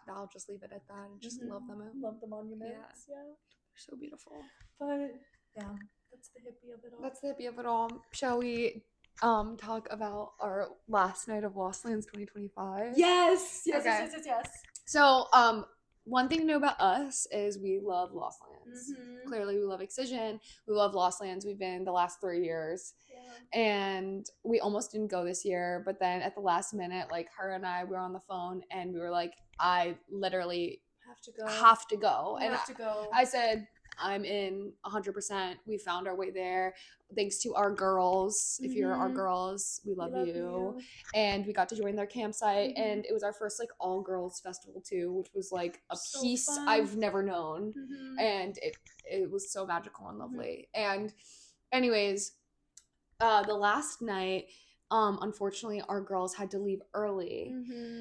I'll just leave it at that and just love them. Love the monuments. Yeah. They're so beautiful. But yeah, that's the hippie of it all. That's the hippie of it all. Shall we talk about our last night of Lost Lands 2025? Yes. Okay. Yes. So one thing to know about us is we love Lost Lands. Clearly we love Excision. We love Lost Lands. We've been the last 3 years. And we almost didn't go this year, but then at the last minute, like, her and I were on the phone and we were like, I literally have to go. And I said, I'm in 100%. We found our way there thanks to our girls. If you're our girls, we love you. And we got to join their campsite, and it was our first like all girls festival too, which was like a piece I've never known. And it was so magical and lovely. And anyways, the last night, unfortunately our girls had to leave early.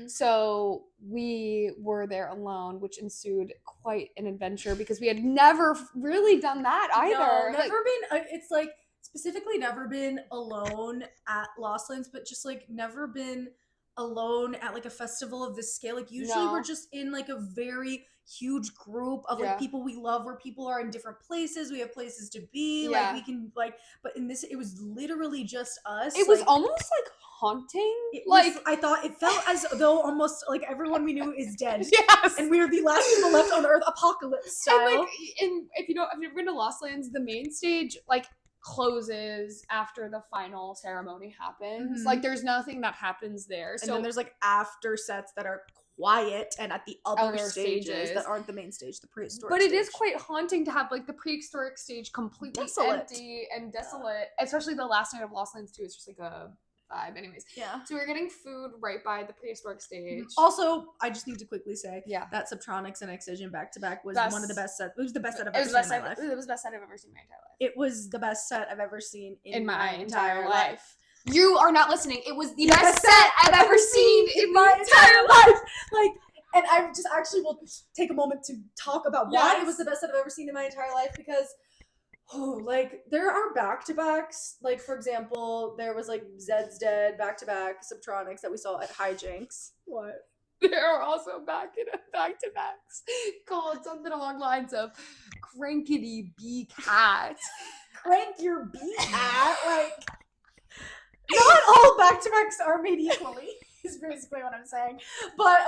So we were there alone, which ensued quite an adventure because we had never really done that either. No, never been, it's like specifically never been alone at Lost Lands, but just like never been alone at like a festival of this scale. Like usually we're just in like a very huge group of like people we love, where people are in different places, we have places to be, like we can like, but in this it was literally just us. It was almost like haunting. I thought it felt as though almost like everyone we knew is dead. Yes. And we were the last people left on Earth, apocalypse style. And like, if you've never been to Lost Lands, the main stage like closes after the final ceremony happens. Like there's nothing that happens there. And then there's like after sets that are quiet, and at the other stages that aren't the main stage, the prehistoric But it stage. is quite haunting to have like the prehistoric stage completely empty and desolate, especially the last night of Lost Lands too. It's just like a vibe. Anyways, so we're getting food right by the prehistoric stage. Also, I just need to quickly say that Subtronics and Excision back to back was one of the best sets. It was the best set I've ever seen in my life. It was the best set I've ever seen in my entire life. It was the best set I've ever seen in my entire life. You are not listening. It was the best set I've ever seen in my entire life. Like, and I just actually will take a moment to talk about why it was the best set I've ever seen in my entire life, because like there are back-to-backs. Like, for example, there was like Zed's Dead back-to-back Subtronics that we saw at Hijinks. What? There are also back-to-backs called something along the lines of Crankity Bee Cat. Crank your bee cat? Like, not all back-to-backs are made equally, is basically what I'm saying. But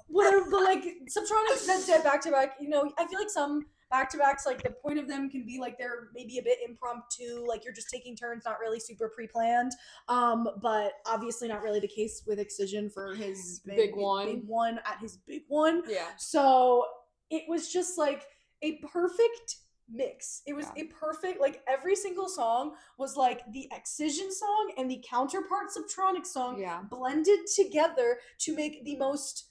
whatever, but like Subtronics Zed's Dead back-to-back, you know, I feel like some back-to-backs, like the point of them can be like they're maybe a bit impromptu, like you're just taking turns, not really super pre-planned. But obviously not really the case with Excision for his big one at his big one. Yeah. So it was just like a perfect mix. It was a perfect, like every single song was like the Excision song and the counterpart Subtronic song blended together to make the most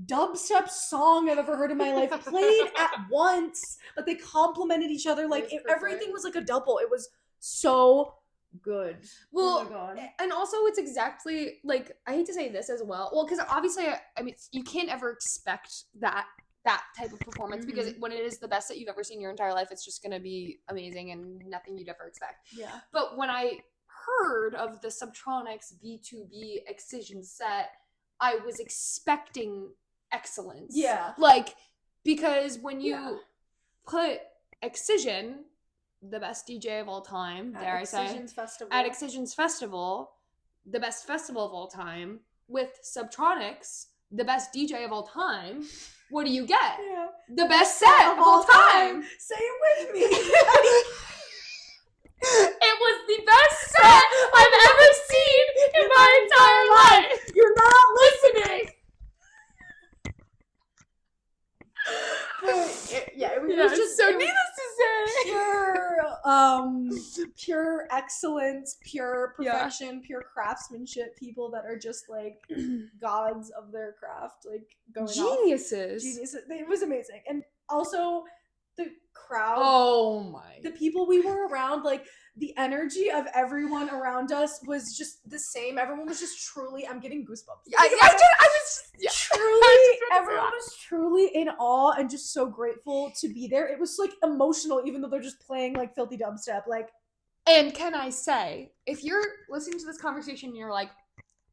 dubstep song I've ever heard in my life, played at once, but they complemented each other. Like everything was like a double. It was so good. Well, and also it's exactly like, I hate to say this as well, because obviously I mean you can't ever expect that type of performance, because when it is the best that you've ever seen in your entire life, it's just gonna be amazing and nothing you'd ever expect. But when I heard of the Subtronics B2B Excision set, I was expecting excellence. Yeah. Like, because when you put Excision, the best DJ of all time, dare I say, at Excision's Festival, the best festival of all time, with Subtronics, the best DJ of all time, what do you get? Yeah. The best set of all time. Say it with me. It was the best set I've ever seen in my entire life. You're not listening. It was just so it was needless to say, pure excellence, pure perfection, pure craftsmanship. People that are just like gods of their craft, like going geniuses. It was amazing, and also the crowd. Oh my! The people we were around, like the energy of everyone around us was just the same. Everyone was just truly. I'm getting goosebumps. Everyone was truly in awe and just so grateful to be there. It was like emotional, even though they're just playing like filthy dubstep. Like, and can I say, if you're listening to this conversation and you're like,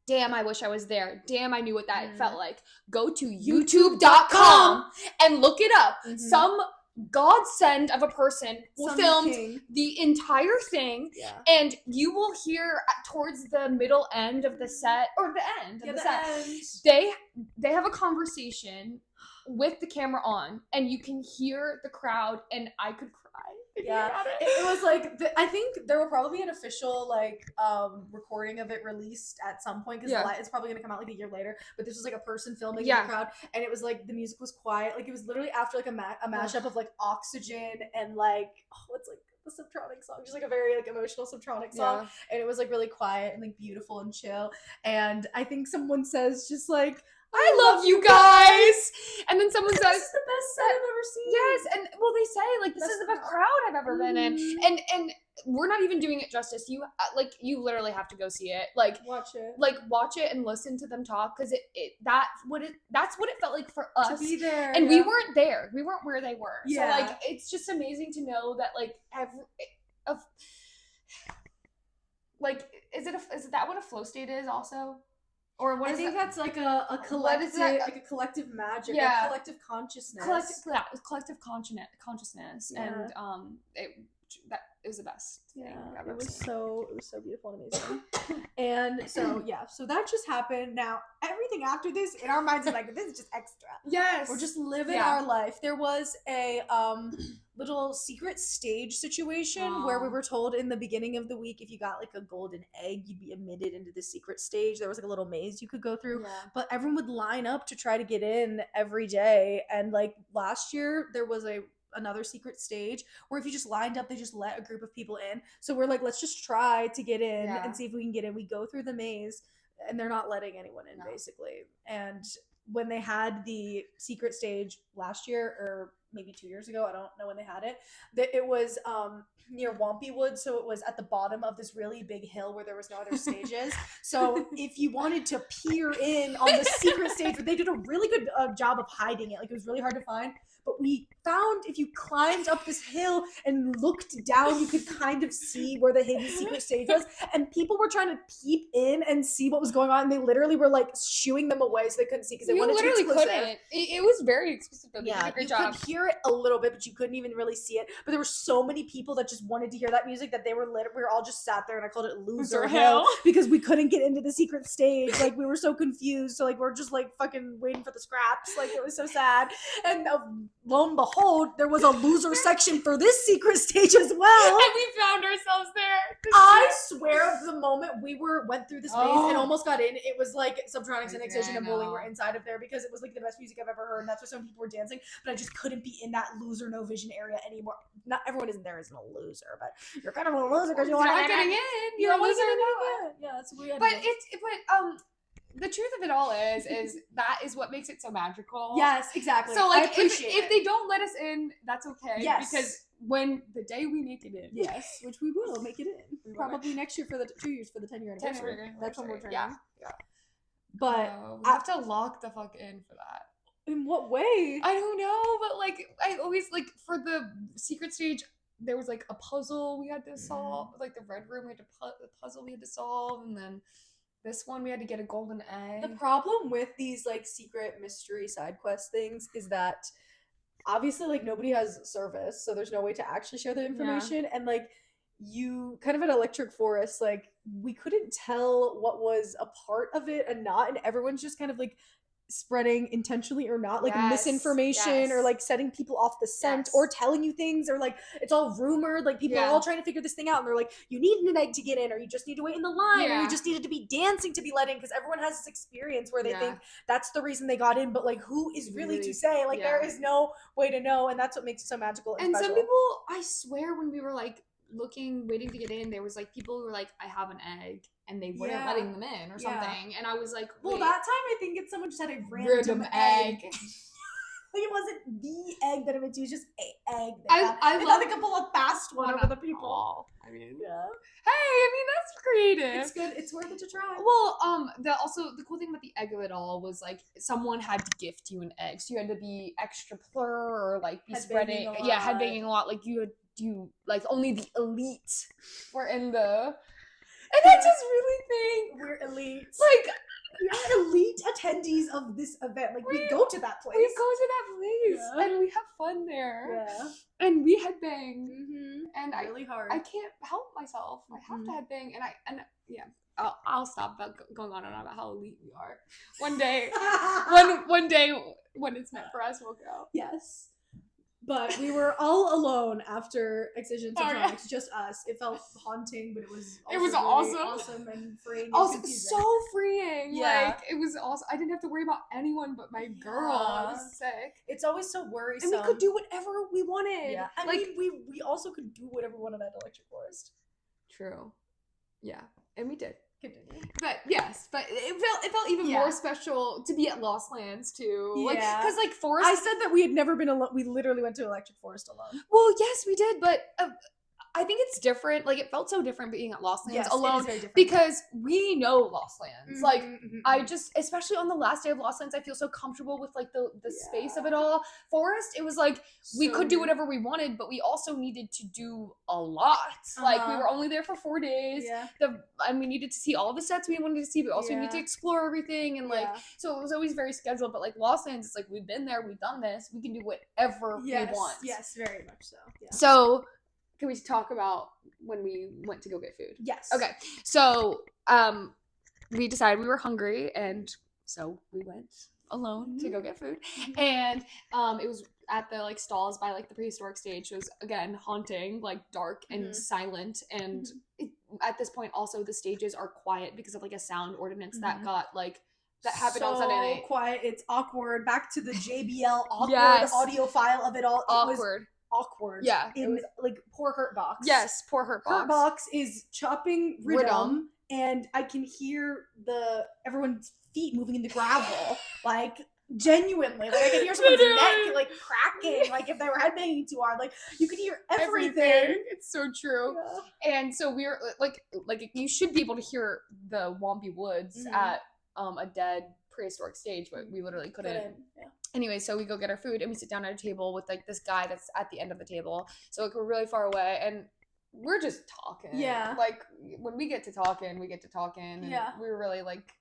damn, I wish I was there. Damn, I knew what that felt like. Go to youtube.com and look it up. Mm-hmm. Some godsend of a person filmed the entire thing, and you will hear towards the middle end of the set, or the end of the set, they have a conversation with the camera on, and you can hear the crowd, and I could cry. It was like I think there will probably be an official like recording of it released at some point, because it's probably gonna come out like a year later, but this was like a person filming in the crowd, and it was like the music was quiet, like it was literally after like a mashup of like Oxygen and like it's like the Subtronic song, just like a very like emotional Subtronic song, and it was like really quiet and like beautiful and chill, and I think someone says just like, I love you guys, and then someone says, "This is the best set I've ever seen." Yes, and well, they say like this is the best crowd I've ever been in, and we're not even doing it justice. You you literally have to go see it. Like watch it and listen to them talk, because that's what it felt like for us to be there, and we weren't there. We weren't where they were. Yeah. So like it's just amazing to know that like is that what a flow state is also? Or what I think that's like a collective, like a collective magic, a collective consciousness. Collective consciousness, and it was the best thing I've ever seen. It was so beautiful and amazing. And so that just happened. Now everything after this in our minds is like, this is just extra. Yes, we're just living our life. There was a little secret stage situation where we were told in the beginning of the week, if you got like a golden egg, you'd be admitted into the secret stage. There was like a little maze you could go through, but everyone would line up to try to get in every day. And like last year there was another secret stage where if you just lined up, they just let a group of people in. So we're like, let's just try to get in and see if we can get in. We go through the maze and they're not letting anyone in basically. And when they had the secret stage last year, or maybe 2 years ago, I don't know when they had it, that it was near Wampywood, so it was at the bottom of this really big hill where there was no other stages. So if you wanted to peer in on the secret stage, they did a really good job of hiding it. Like it was really hard to find. But we found if you climbed up this hill and looked down, you could kind of see where the hidden secret stage was. And people were trying to peep in and see what was going on. And they literally were like shooing them away so they couldn't see because they wanted to be exclusive. Couldn't. It was very exclusive. They did a great job. You could hear it a little bit, but you couldn't even really see it. But there were so many people that just wanted to hear that music that we were all just sat there, and I called it Loser Hill because we couldn't get into the secret stage. Like we were so confused. So like we're just like fucking waiting for the scraps. Like it was so sad. And lo and behold, there was a loser section for this secret stage as well. And we found ourselves there. I swear the moment we went through this maze and almost got in, it was like Subtronics and Excision and Bowling were inside of there because it was like the best music I've ever heard, and that's why some people were dancing, but I just couldn't be in that loser no vision area anymore. Not everyone isn't a loser, but you're kind of a loser because you want to get in. You're a loser. Yeah, that's weird. But the truth of it all is that is what makes it so magical. Yes, exactly. So like if they don't let us in, that's okay. Yes. Because when the day we make it in. Yes, which we will make it in. Probably next year for the 2 years for the 10-year anniversary. That's when we're turning. Yeah. But we have to lock the fuck in for that. In what way? I don't know, but like I always like for the secret stage there was like a puzzle we had to solve, like the red room we had to puzzle we had to solve, and then This one we had to get a golden egg. The problem with these like secret mystery side quest things is that obviously like nobody has service, so there's no way to actually share the information. And like you kind of an electric forest, like we couldn't tell what was a part of it and not, and everyone's just kind of like spreading intentionally or not like misinformation or like setting people off the scent or telling you things, or like it's all rumored, like people are all trying to figure this thing out, and they're like, you need an egg to get in, or you just need to wait in the line, or you just needed to be dancing to be let in, because everyone has this experience where they think that's the reason they got in, but like who is really to say, like there is no way to know, and that's what makes it so magical and special. Some people, I swear, when we were like waiting to get in, there was like people who were like, I have an egg, and they weren't letting them in or something, and I was like, well, that time I think someone just had a random egg. Like it wasn't the egg that it meant to, it was just an egg. I love a couple of fast one over the people. I mean, hey, I mean that's creative. It's good. It's worth it to try. Well, the cool thing about the egg of it all was like someone had to gift you an egg, so you had to be extra plur or like be spreading, headbanging a lot. Like you like only the elite were in the. And I just really think we're elite. Like we are elite attendees of this event. Like we go to that place. We go to that place and we have fun there. Yeah. And we headbang. And really hard. I can't help myself. I have to headbang, and I'll stop going on and on about how elite we are. One day, one day when it's meant for us, we'll go. Yes. But we were all alone after Excision Subtronics, just us. It felt haunting, but it was really awesome and freeing. Also, so freeing. Yeah. Like, it was awesome. I didn't have to worry about anyone but my girl. I was sick. It's always so worrisome. And we could do whatever we wanted. Yeah. I mean, we also could do whatever we wanted at Electric Forest. True. Yeah. And we did. Continue. But it felt even more special to be at Lost Lands too. Like, because like Forest. I said that we had never been alone. We literally went to Electric Forest alone. Well, yes, we did, but I think it's different. Like, it felt so different being at Lost Lands alone, it is very different. because we know Lost Lands. Like, I just, especially on the last day of Lost Lands, I feel so comfortable with like the space of it all. Forest, it was like we could do whatever we wanted, but we also needed to do a lot. Like, we were only there for 4 days. And we needed to see all the sets we wanted to see, but also we needed to explore everything, and like so it was always very scheduled. But like Lost Lands, it's like we've been there, we've done this, we can do whatever we want. Yes, very much so. Yeah. So. Can we talk about when we went to go get food? Yes. Okay. So, we decided we were hungry, and so we went alone to go get food. And it was at the like stalls by like the prehistoric stage. It was again haunting, like dark and silent. And at this point, also the stages are quiet because of like a sound ordinance that got like. That happened on Sunday night. Quiet. It's awkward. Back to the JBL awkward audio file of it all. Awkward. Yeah. In like poor Hurtbox. Yes, poor Hurtbox. Hurtbox is chopping rhythm, and I can hear everyone's feet moving in the gravel. Like genuinely. Like I can hear someone's neck like cracking, like if they were headbanging too hard. Like you could hear everything. It's so true. Yeah. And so we were like you should be able to hear the Wompy Woods at a dead prehistoric stage, but we literally couldn't. Yeah. Anyway, so we go get our food and we sit down at a table with like this guy that's at the end of the table. So like we're really far away and we're just talking. Yeah. Like when we get to talking, and we were really like,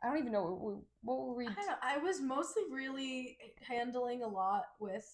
I don't even know what were we. I don't know. I was mostly really handling a lot with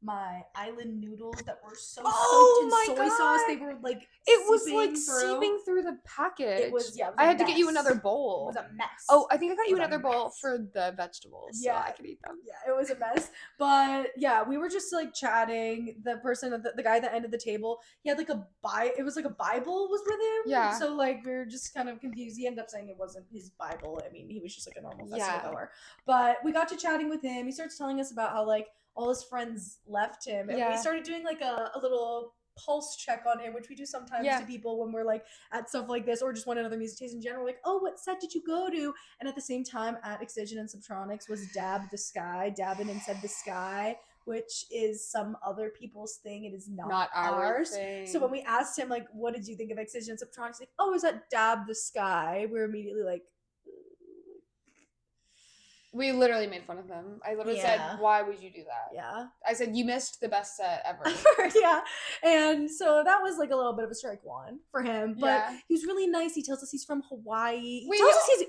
my island noodles that were so soaked in soy sauce. They were like seeping through the package. It was I had to get you another bowl. It was a mess. Oh, I think I got you another bowl for the vegetables. So I could eat them. Yeah, it was a mess. But yeah, we were just like chatting. The person, the guy at the end of the table, he had like it was like a Bible was with him. Yeah. So like we were just kind of confused. He ended up saying it wasn't his Bible. I mean, he was just like a normal festival goer. But we got to chatting with him. He starts telling us about how like all his friends left him, and we started doing like a little pulse check on him, which we do sometimes to people when we're like at stuff like this, or just want another music taste in general, like, oh, what set did you go to? And at the same time at Excision and Subtronics was Dab the Sky, Dabbin and Said the Sky, which is some other people's thing. It is not ours. Thing. So when we asked him like, what did you think of Excision and Subtronics, like, oh, is that Dab the Sky? We're immediately like, We literally made fun of him. I literally said, why would you do that? Yeah. I said, you missed the best set ever. Yeah. And so that was like a little bit of a strike one for him. But he was really nice. He tells us he's from Hawaii. He tells us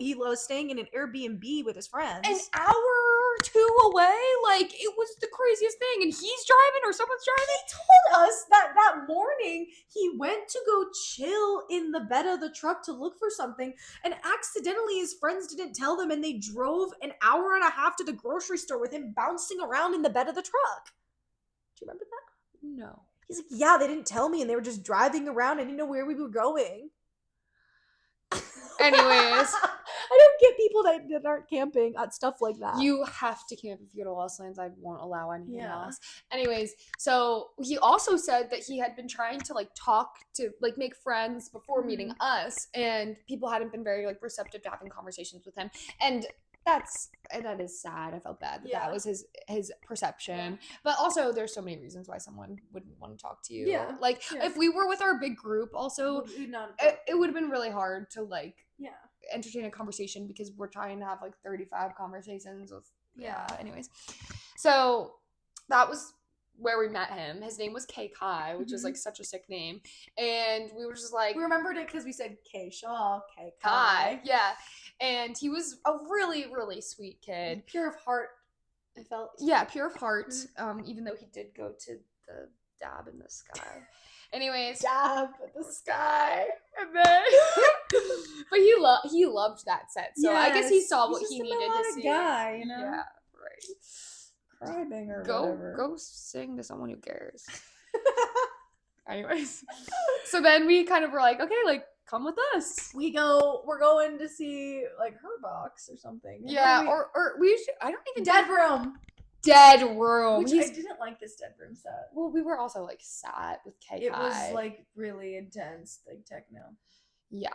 he loves staying in an Airbnb with his friends. An hour or two away? Like, it was the craziest thing. And he's driving or someone's driving? He told us that morning he went to go chill in the bed of the truck to look for something, and accidentally his friends didn't tell them, and they drove an hour and a half to the grocery store with him bouncing around in the bed of the truck. Do you remember that? No. He's like, yeah, they didn't tell me, and they were just driving around. I didn't know where we were going. Anyways. I don't get people that aren't camping at stuff like that. You have to camp if you go to Lost Lands. I won't allow anything else. Anyways, so he also said that he had been trying to like talk to like make friends before meeting us, and people hadn't been very like receptive to having conversations with him. And that is sad. I felt bad that was his perception. But also there's so many reasons why someone wouldn't want to talk to you. Yeah. Like if we were with our big group also, it would have been really hard to like entertain a conversation because we're trying to have like 35 conversations with anyways. So that was where we met him. His name was Kai, which is like such a sick name. And we were just like, we remembered it because we said Kshaw, Kai. Yeah. And he was a really, really sweet kid. Pure of heart, I felt. Yeah, pure of heart. Even though he did go to the dab in the sky. Anyways, dab in the sky. And then but he loved that set. So I guess he saw what he needed to see. Guy, you know? Yeah, right. Crying or whatever. Go sing to someone who cares. Anyways. So then we kind of were like, okay, like come with us. We're going to see like her box or something. Yeah, or we should, I don't even Dead Room. Which I didn't like this Dead Room set. Well, we were also like sad with Kai. It was like really intense, like techno. Yeah.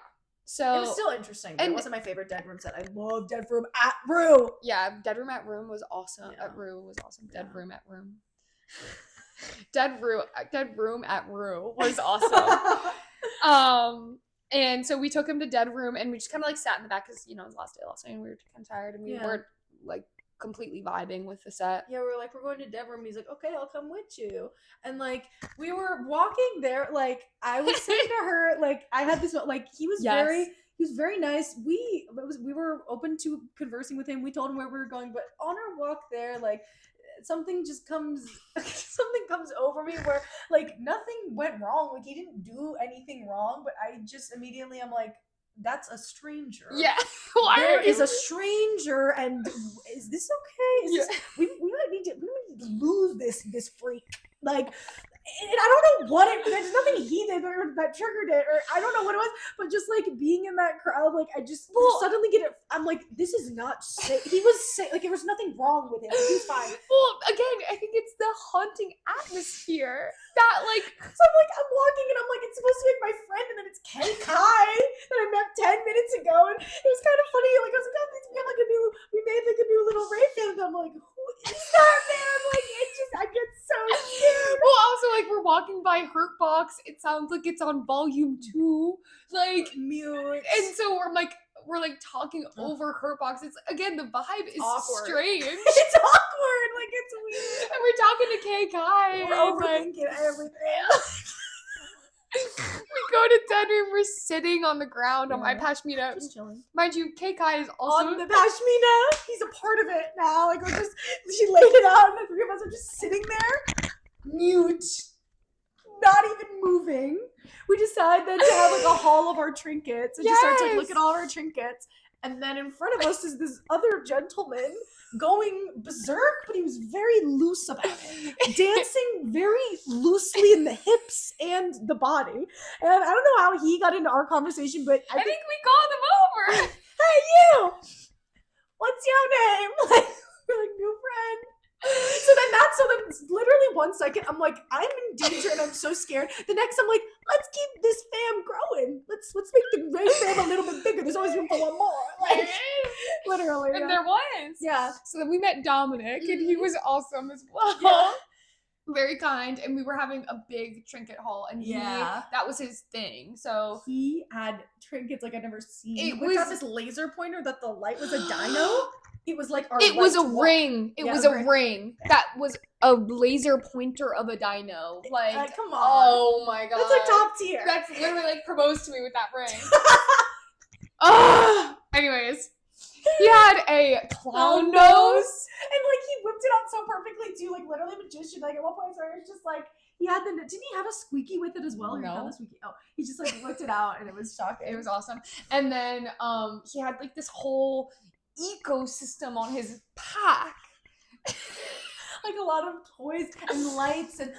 So it was still interesting, but it wasn't my favorite Dead Room set. I love Dead Room at Rue. Yeah, Dead Room at Room was awesome. Yeah. At Rue was awesome. Dead Room at Room. Dead Room at Rue was awesome. And so we took him to Dead Room, and we just kind of like sat in the back because it was the last day last night, and we were kind of tired, and we weren't like completely vibing with the set. Yeah, we were like, we're going to Dead Room. He's like, okay, I'll come with you. And like we were walking there, like I was saying to her, like I had this like he was very nice. We were open to conversing with him. We told him where we were going, but on our walk there, like something comes over me where like nothing went wrong. Like he didn't do anything wrong, but I just immediately I'm like, that's a stranger. Yeah. There is a stranger, and is this okay? We might need to lose this freak. Like, and I don't know what there's nothing he did that triggered it, or I don't know what it was, but just like being in that crowd, like I just suddenly get it. I'm like, this is not safe. He was safe. Like there was nothing wrong with him. He was fine. Well, again, I think it's the haunting atmosphere that like. So I'm walking and I'm like, it's supposed to be my friend, and then it's Kai that I met 10 minutes ago, and it was kind of funny. Like I was like, oh, we made a new little rave fan, and I'm like, who is that man? I'm like, I get so scared. Well, also like we're walking by Hurt Box. It sounds like it's on volume 2, like mute, and so we're like talking over Hurt Box. It's again the vibe is awkward. Strange. It's awkward, like it's weird. And we're talking to Kai. We're overthinking everything. We go to Dead Room. We're sitting on the ground on my pashmina. Just chilling. Mind you, Kai is also on the pashmina. He's a part of it now. Like she laid it out, and the three of us are just sitting there, mute, not even moving. We decide then to have like a haul of our trinkets and just start to look at all our trinkets. And then in front of us is this other gentleman going berserk, but he was very loose about it. Dancing very loosely in the hips and the body. And I don't know how he got into our conversation, but I think we called him over. Hey, you! What's your name? Like, we're like, new friend. So then literally 1 second, I'm like, I'm in danger and I'm so scared. The next, I'm like, let's keep this fam growing. Let's make the rain fam a little bit bigger. There's always room for one more. Like, literally. And there was. Yeah. So then we met Dominic, and he was awesome as well. Yeah. very kind, and we were having a big trinket haul, and that was his thing. So he had trinkets like I'd never seen. He It whipped out was- this laser pointer that the light was a dino. It was like our it was a right to walk. ring. It Yeah, was a a ring that was a laser pointer of a dino. Like, come on. oh my god, That's like top tier. That's literally like proposed to me with that ring. Anyways, he had a clown nose. And like he whipped it out so perfectly too, like literally magician. Like at one point, sorry, it's just like he had didn't he have a squeaky with it as well? Or he No. found the squeaky. Oh, he just like whipped it out and it was shocking. It was awesome. And then he had like this whole ecosystem on his pack. like a lot of toys and lights that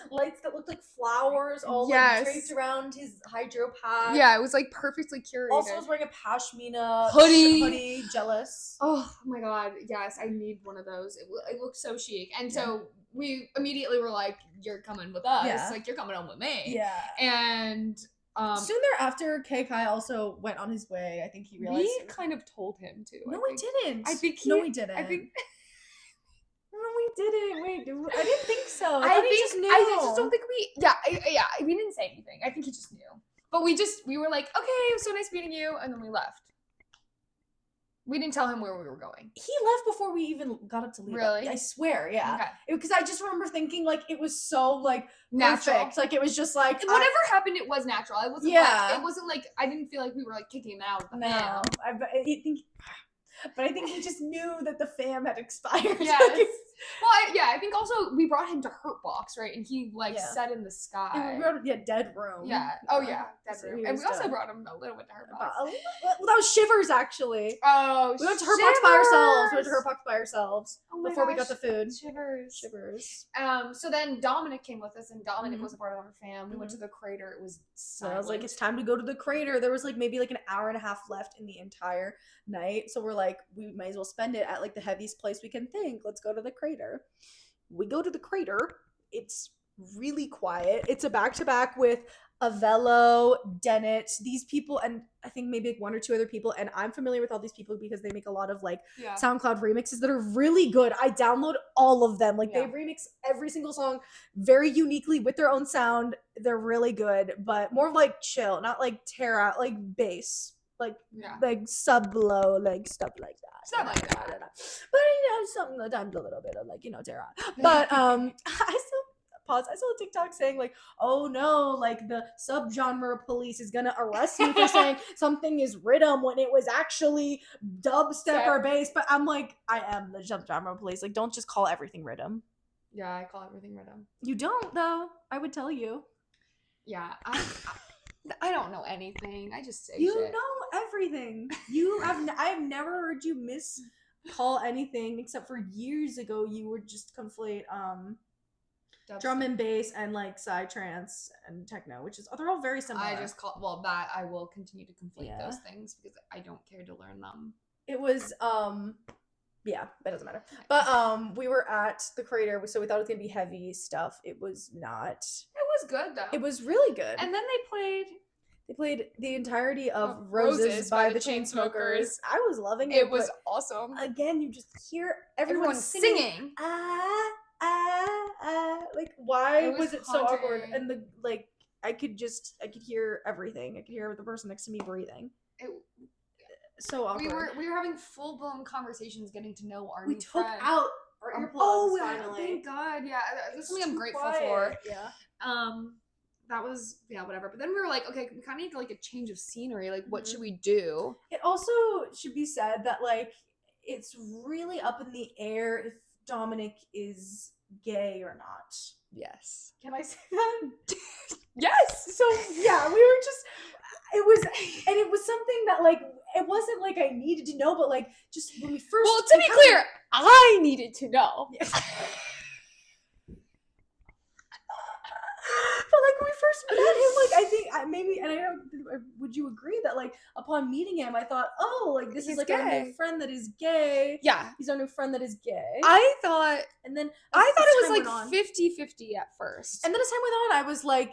looked like flowers all Yes. like draped around his hydro pack. Yeah, it was like perfectly curated. Also was wearing a pashmina Hoodie. Jealous. Oh my god, yes, I need one of those. It looks so chic. And so we immediately were like, you're coming with us. Yeah. Like, you're coming home with me. Yeah. And soon thereafter, Kai also went on his way. I think he realized. we kind of told him to. No, I we think. didn't. I think no, we didn't. I think No, we didn't. Wait, I didn't think so. I thought he think just knew. I just don't think we we didn't say anything. I think he just knew. But we were like, okay, it was so nice meeting you, and then we left. We didn't tell him where we were going. He left before we even got up to leave. Really? I swear, yeah. Okay. Because I just remember thinking like it was so like Natural. perfect. Like it was just like Whatever happened, it was natural. It wasn't Yeah. it wasn't like I didn't feel like we were like kicking him out of the No, fam. I think he just knew that the fam had expired. Yes. Well, I think also we brought him to Hurt Box, right? And he like Yeah. sat in the sky. And we wrote, dead room. Yeah. Oh yeah, that's So it. he And was we also done. brought him a little bit to Hurt Box. Well, that was Shivers actually. Oh, We went to Hurt Box by ourselves. We went to Shivers! Hurt Box by ourselves Oh my before we gosh, got the food. Shivers. So then Dominic came with us, and Dominic Mhm. was a part of our fam. We went to the crater. It was So I was like, silent. it's time to go to the crater. There was like maybe like an hour and a half left in the entire night. So we're like, we might as well spend it at like the heaviest place we can think. Let's go to the crater. We go to the crater. It's really quiet. It's a back-to-back with Avello, Dennett, these people, and I think maybe like one or two other people. And I'm familiar with all these people because they make a lot of like Yeah. SoundCloud remixes that are really good. I download all of them. Like Yeah. they remix every single song very uniquely with their own sound. They're really good, but more of like chill, not like tear out, like bass, like Yeah. sub low, like stuff like that. Stuff like that. But sometimes a little bit of like tear out. But I saw a TikTok saying like, oh no, like the subgenre police is gonna arrest me for saying something is rhythm when it was actually dubstep or bass. But I'm like, I am the subgenre police. Like, don't just call everything rhythm. Yeah, I call everything rhythm. You don't though. I would tell you. Yeah, I don't know anything. I just say You shit. know everything. I have never heard you miscall anything except for years ago. You would just conflate Dubstep. drum and bass and like psytrance and techno, which is they're all very similar. I just call that I will continue to conflate Yeah. those things because I don't care to learn them. It was yeah, that doesn't matter. But we were at the crater, so we thought it was gonna be heavy stuff. It was not. It was good though. It was really good. And then they played the entirety of Of Roses by the Chainsmokers. I was loving it. it was but awesome. again, you just hear everyone Everyone singing. singing. Like why It was was it so awkward? haunting. And I could hear everything. I could hear the person next to me breathing. It- So awkward. we were having full blown conversations, getting to know our We new took friend. out our earplugs Oh, finally. thank God! Yeah, that's something I'm Too grateful quiet. for. Yeah. That was whatever. But then we were like, okay, we kind of need like a change of scenery. Like, what Mhm. should we do? It also should be said that like it's really up in the air if Dominic is gay or not. Yes. Can I say that? Yes. So yeah, we were just it was something that like it wasn't like I needed to know, but like just when we first Well, to be clear, I needed to know. But like when we first met him, like I think would you agree that like upon meeting him, I thought, oh, like this He's is like our gay. new friend that is gay. Yeah. He's our new friend that is gay. I thought And then I as thought time it went was on- like 50-50 at first. And then as time went on, I was like,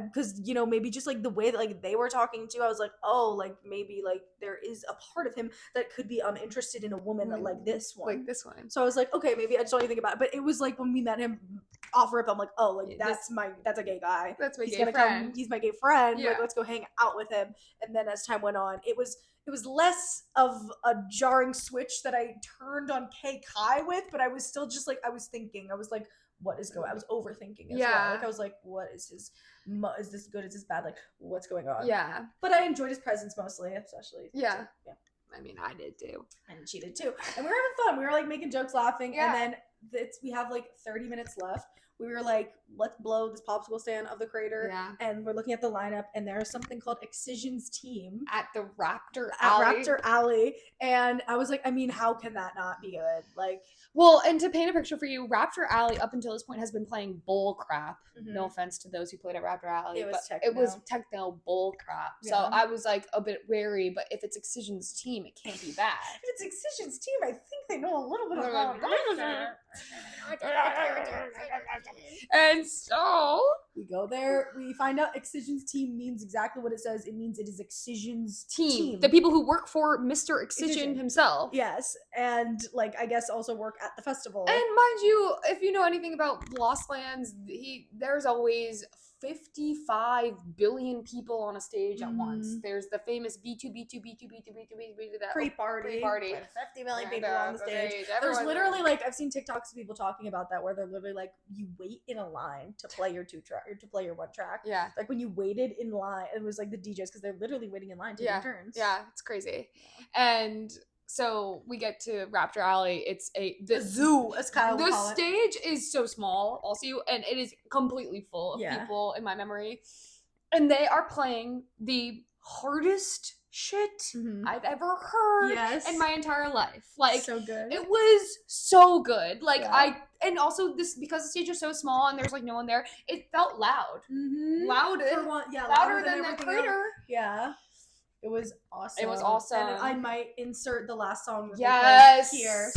because maybe just like the way that like they were talking to, I was like, oh, like maybe like there is a part of him that could be interested in a woman like this one. like this one. So I was like, okay, maybe I just don't even think about it. But it was like when we met him offer up. I'm like, oh, like Yeah, that's a gay guy. That's my He's gay gonna friend. come. He's my gay friend. Yeah. Like, let's go hang out with him. And then as time went on, it was less of a jarring switch that I turned on K Kai with, but I was still just like, I was thinking, I was like, what is going? I was overthinking as well. Like, I was like, what is his? Is this good? Is this bad? Like, what's going on? Yeah. But I enjoyed his presence mostly, especially. Yeah. Yeah. I mean, I did too. And she did too. And we were having fun. We were like making jokes, laughing, Yeah. and then we have like 30 minutes left. We were like, let's blow this popsicle stand of the crater. Yeah. And we're looking at the lineup, and there's something called Excision's Team At the Raptor at Alley. Raptor Alley. And I was like, I mean, how can that not be good? Like, Well, and to paint a picture for you, Raptor Alley up until this point has been playing bull crap. Mhm. No offense to those who played at Raptor Alley, It was but it was techno. techno bull crap. So Yeah. I was like a bit wary, but if it's Excision's Team, it can't be bad. if it's Excision's Team, I think they know a little bit about And so We go there, we find out Excision's Team means exactly what it says. It means it is Excision's team, the people who work for Mr. Excision. Excision himself. Yes, and like I guess also work at the festival. And mind you, if you know anything about Lost Lands, there's always 55 billion people on a stage at once. Mhm. There's the famous B2 that Pre-party. pre-party. Like 50 million And, people on the stage. There's Everyone- literally like I've seen TikToks of people talking about that where they're literally like you wait in a line to play your one track. Yeah. Like when you waited in line, it was like the DJs because they're literally waiting in line to Yeah. take turns. Yeah, it's crazy. And so we get to Raptor Alley. It's The zoo, as Kyle would The call it. stage is so small, also, and it is completely full of Yeah. people in my memory. And they are playing the hardest shit Mhm. I've ever heard Yes. in my entire life. Like, so good. it was so good. Like, Yeah. and also this, because the stage was so small and there's like no one there, it felt loud. Mhm. Louder. For one, yeah, Louder than the everything else. Crier. Yeah. It was awesome. It was awesome. And I might insert the last song that they Yes. played here.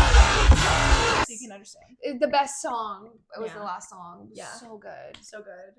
So you can understand. The best song. It was Yeah. the last song. It was Yeah. so good. So good.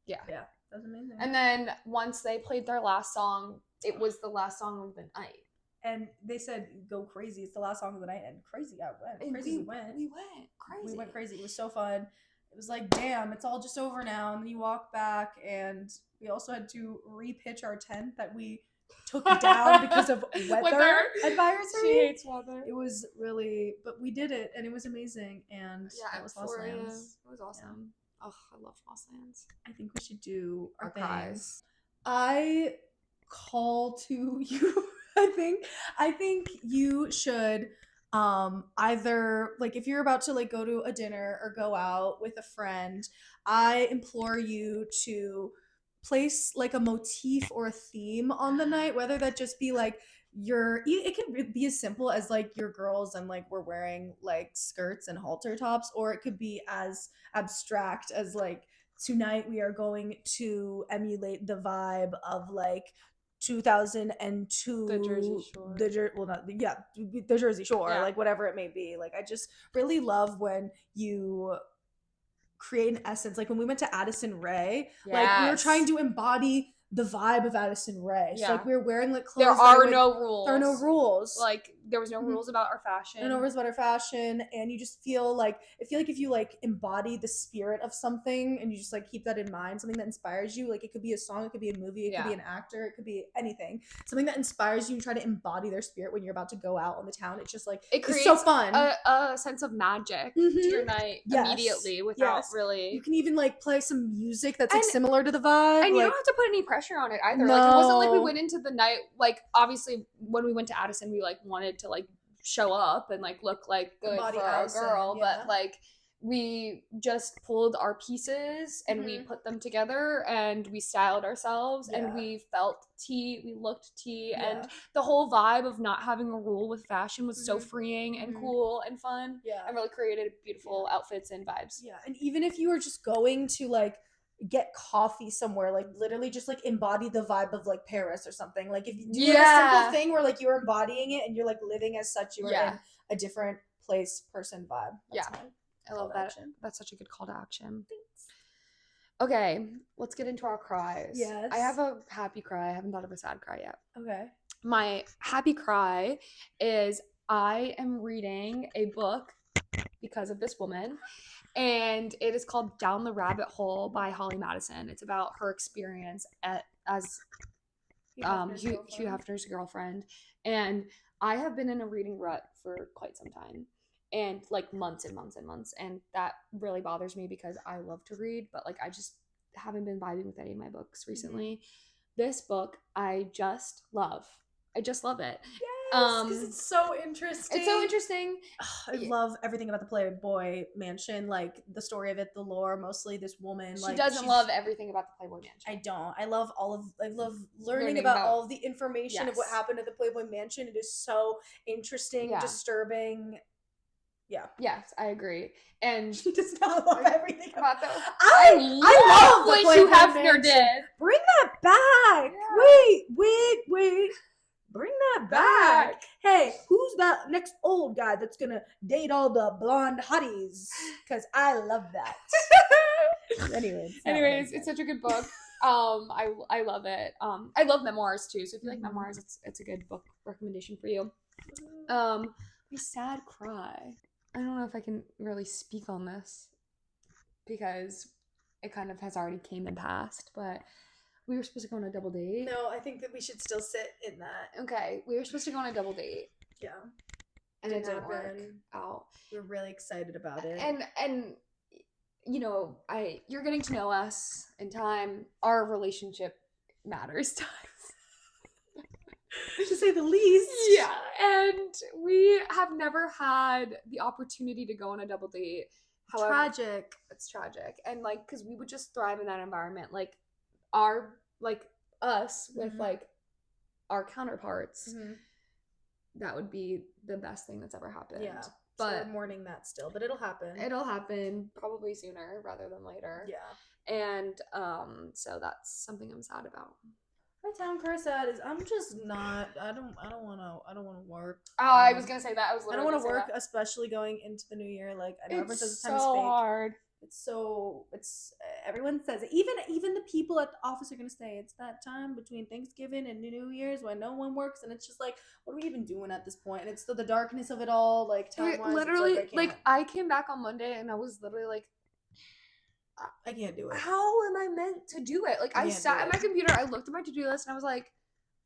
Yeah. Yeah. That was amazing. And then once they played their last song, it was the last song of the night. And they said, "Go crazy!" It's the last song of the night, and crazy I went. And Crazy we went. We went crazy. We went crazy. It was so fun. It was like, damn, it's all just over now. And then you walk back, and we also had to repitch our tent that we took down because of weather She advisory. hates weather. It was really, but we did it, and it was amazing. And Yeah, that was Lost Florida. Lands. It was awesome. Oh, I love Lost Lands. I think we should do our Our things. cries. I call to you. I think you should either like if you're about to like go to a dinner or go out with a friend, I implore you to place like a motif or a theme on the night, whether that just be like it can be as simple as like your girls and like we're wearing like skirts and halter tops, or it could be as abstract as like tonight we are going to emulate the vibe of like 2002 The Jersey Shore. the Jersey Shore, Yeah. like whatever it may be. Like I just really love when you create an essence. Like when we went to Addison Rae, like we were Yes. trying to embody the vibe of Addison Rae. So Yeah. like we were wearing like clothes. There that were, are like, no rules. there are no rules. Like, there was no Mhm. rules about our fashion. And over about our fashion, and you just feel like if you like embody the spirit of something and you just like keep that in mind, something that inspires you, like it could be a song, it could be a movie, it could be Yeah. an actor, it could be anything, something that inspires you and try to embody their spirit when you're about to go out on the town. It's just like It it's creates so fun. a sense of magic to Mhm. your night Yes. immediately without Yes. really. You can even like play some music that's like And- similar to the vibe. And you like, don't have to put any pressure on it either. Like, it wasn't like we No. went into the night, like, obviously when we went to Addison, we like wanted to like show up and like look like good Embody for our Addison, girl, yeah. but like we just pulled our pieces and we Mhm. put them together and we styled ourselves Yeah. and we felt tea, we looked tea, Yeah. and the whole vibe of not having a rule with fashion was so Mhm. freeing and Mhm. cool and fun, yeah. and really created beautiful outfits and vibes. Yeah, and even if you were just going to like get coffee somewhere, like literally just like embody the vibe of like Paris or something. Like if you do like, a Yeah. simple thing where like you're embodying it and you're like living as such, you're Yeah. in a different place, person, vibe. That's Yeah. mine. I love to that. action. That's such a good call to action. Thanks. Okay, let's get into our cries. Yes. I have a happy cry. I haven't thought of a sad cry yet. Okay. My happy cry is I am reading a book because of this woman, and it is called Down the Rabbit Hole by Holly Madison. It's about her experience as Hugh Hefner's girlfriend. And I have been in a reading rut for quite some time, and like months and months and months, and that really bothers me because I love to read, but like I just haven't been vibing with any of my books recently. This book I just love it. Yes, because it's so interesting. It's so interesting. I love everything about the Playboy Mansion, like the story of it, the lore. Mostly this woman. She like, doesn't love everything about the Playboy Mansion. I don't. I love learning about all of the information of what Yes. happened at the Playboy Mansion. It is so interesting, Yeah. disturbing. Yeah. Yes, I agree. And She does not love everything about the I love what the Hugh Playboy Hefner Mansion. did. Bring that back. Yeah. Wait. Bring that back. Hey, who's that next old guy that's gonna date all the blonde hotties? Because I love that. Anyways, it's such a good book. I love it. I love memoirs too. So if you like memoirs, it's a good book recommendation for you. My sad cry. I don't know if I can really speak on this because it kind of has already came and passed, but we were supposed to go on a double date. No, I think that we should still sit in that. Okay, we were supposed to go on a double date. Yeah. And it didn't happen. work out. We're really excited about it. And you know, you're getting to know us in time. Our relationship matters to us. To say the least. Yeah, and we have never had the opportunity to go on a double date. However, Tragic. It's tragic. And like, because we would just thrive in that environment. Like, us with like our counterparts, that would be the best thing that's ever happened. Yeah. But so we're mourning that still, but it'll happen. It'll happen probably sooner rather than later. Yeah. And so that's something I'm sad about. My town cry sad is I'm just not. I don't want to work. Oh, I was gonna say that. I don't want to work, especially going into the new year. Like I know everyone says it's the time is so fake. hard. It's everyone says it. Even the people at the office are gonna say it's that time between Thanksgiving and New Year's when no one works, and it's just like, what are we even doing at this point? And it's still the darkness of it all. Like time-wise, Literally, it's like I came back on Monday and I was literally like, I can't do it. how am I meant to do it? Like I sat at my computer, I looked at my to-do list, and I was like,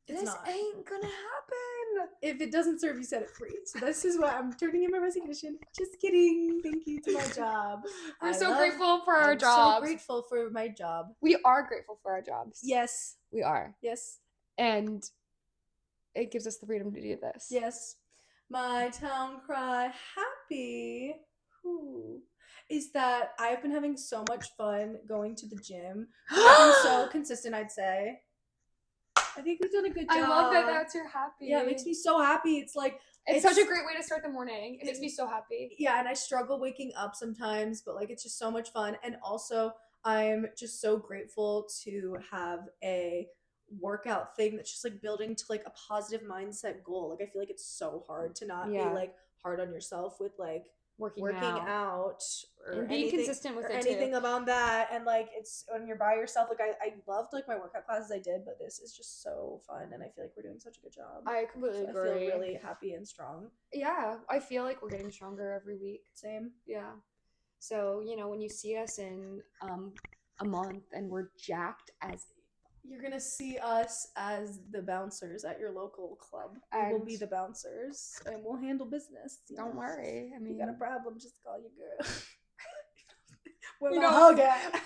this ain't gonna happen. If it doesn't serve you, set it free. So this is why I'm turning in my resignation. Just kidding. Thank you to my job. We're so grateful for our I'm jobs. so grateful for my job. We are grateful for our jobs. Yes. We are. Yes. And it gives us the freedom to do this. Yes. My town cry happy is that I've been having so much fun going to the gym. I've been so consistent, I'd say. I think we've done a good job. I love that that's your happy. Yeah, it makes me so happy. It's like it's such a great way to start the morning. It makes me so happy. Yeah, and I struggle waking up sometimes, but like it's just so much fun. And also I'm just so grateful to have a workout thing that's just like building to like a positive mindset goal. Like I feel like it's so hard to not be like hard on yourself with like working out or and being consistent with or it anything too. about that. And like it's when you're by yourself, like I loved like my workout classes I did, but this is just so fun and I feel like we're doing such a good job. I completely agree. I feel really happy and strong. Yeah, I feel like we're getting stronger every week. Same. Yeah. So, you know, when you see us in a month and we're jacked as you're gonna see us as the bouncers at your local club. We will be the bouncers, and we'll handle business. Don't worry. I mean, you got a problem, just call your girl. We're gonna hug at.